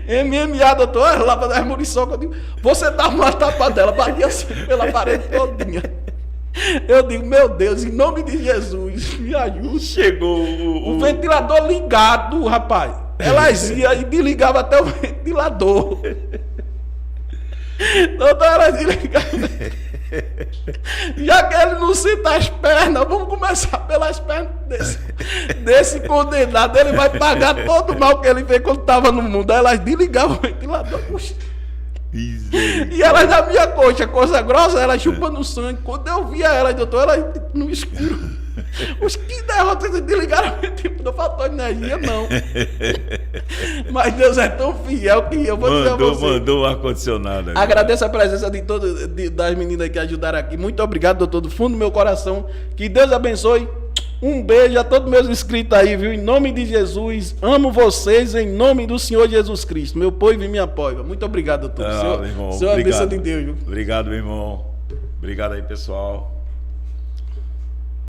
B: MMA, doutor, as lábadas das muriçocas. Você dava uma tapa dela, batia assim pela parede todinha. Eu digo: meu Deus, em nome de Jesus, me ajude.
A: Chegou
B: o ventilador ligado, rapaz. Elas iam e desligavam até o ventilador. Doutor, elas desligavam. Já que ele não cita as pernas, vamos começar pelas pernas desse condenado. Ele vai pagar todo o mal que ele fez quando estava no mundo. Aí elas desligavam o ventilador. E elas na minha coxa grossa, elas chupando sangue. Quando eu via elas, doutor, elas no escuro. Os que derrotas desligaram, tipo, não faltou energia, não. Mas Deus é tão fiel que eu vou dizer a você.
A: Mandou o ar-condicionado.
B: Agradeço a presença de todas das meninas que ajudaram aqui. Muito obrigado, doutor, do fundo do meu coração. Que Deus abençoe. Um beijo a todos meus inscritos aí, viu? Em nome de Jesus, amo vocês em nome do Senhor Jesus Cristo. Meu povo e minha poiva. Muito obrigado, doutor.
A: Meu irmão,
B: Senhor, a bênção de Deus, viu?
A: Obrigado, meu irmão. Obrigado aí, pessoal.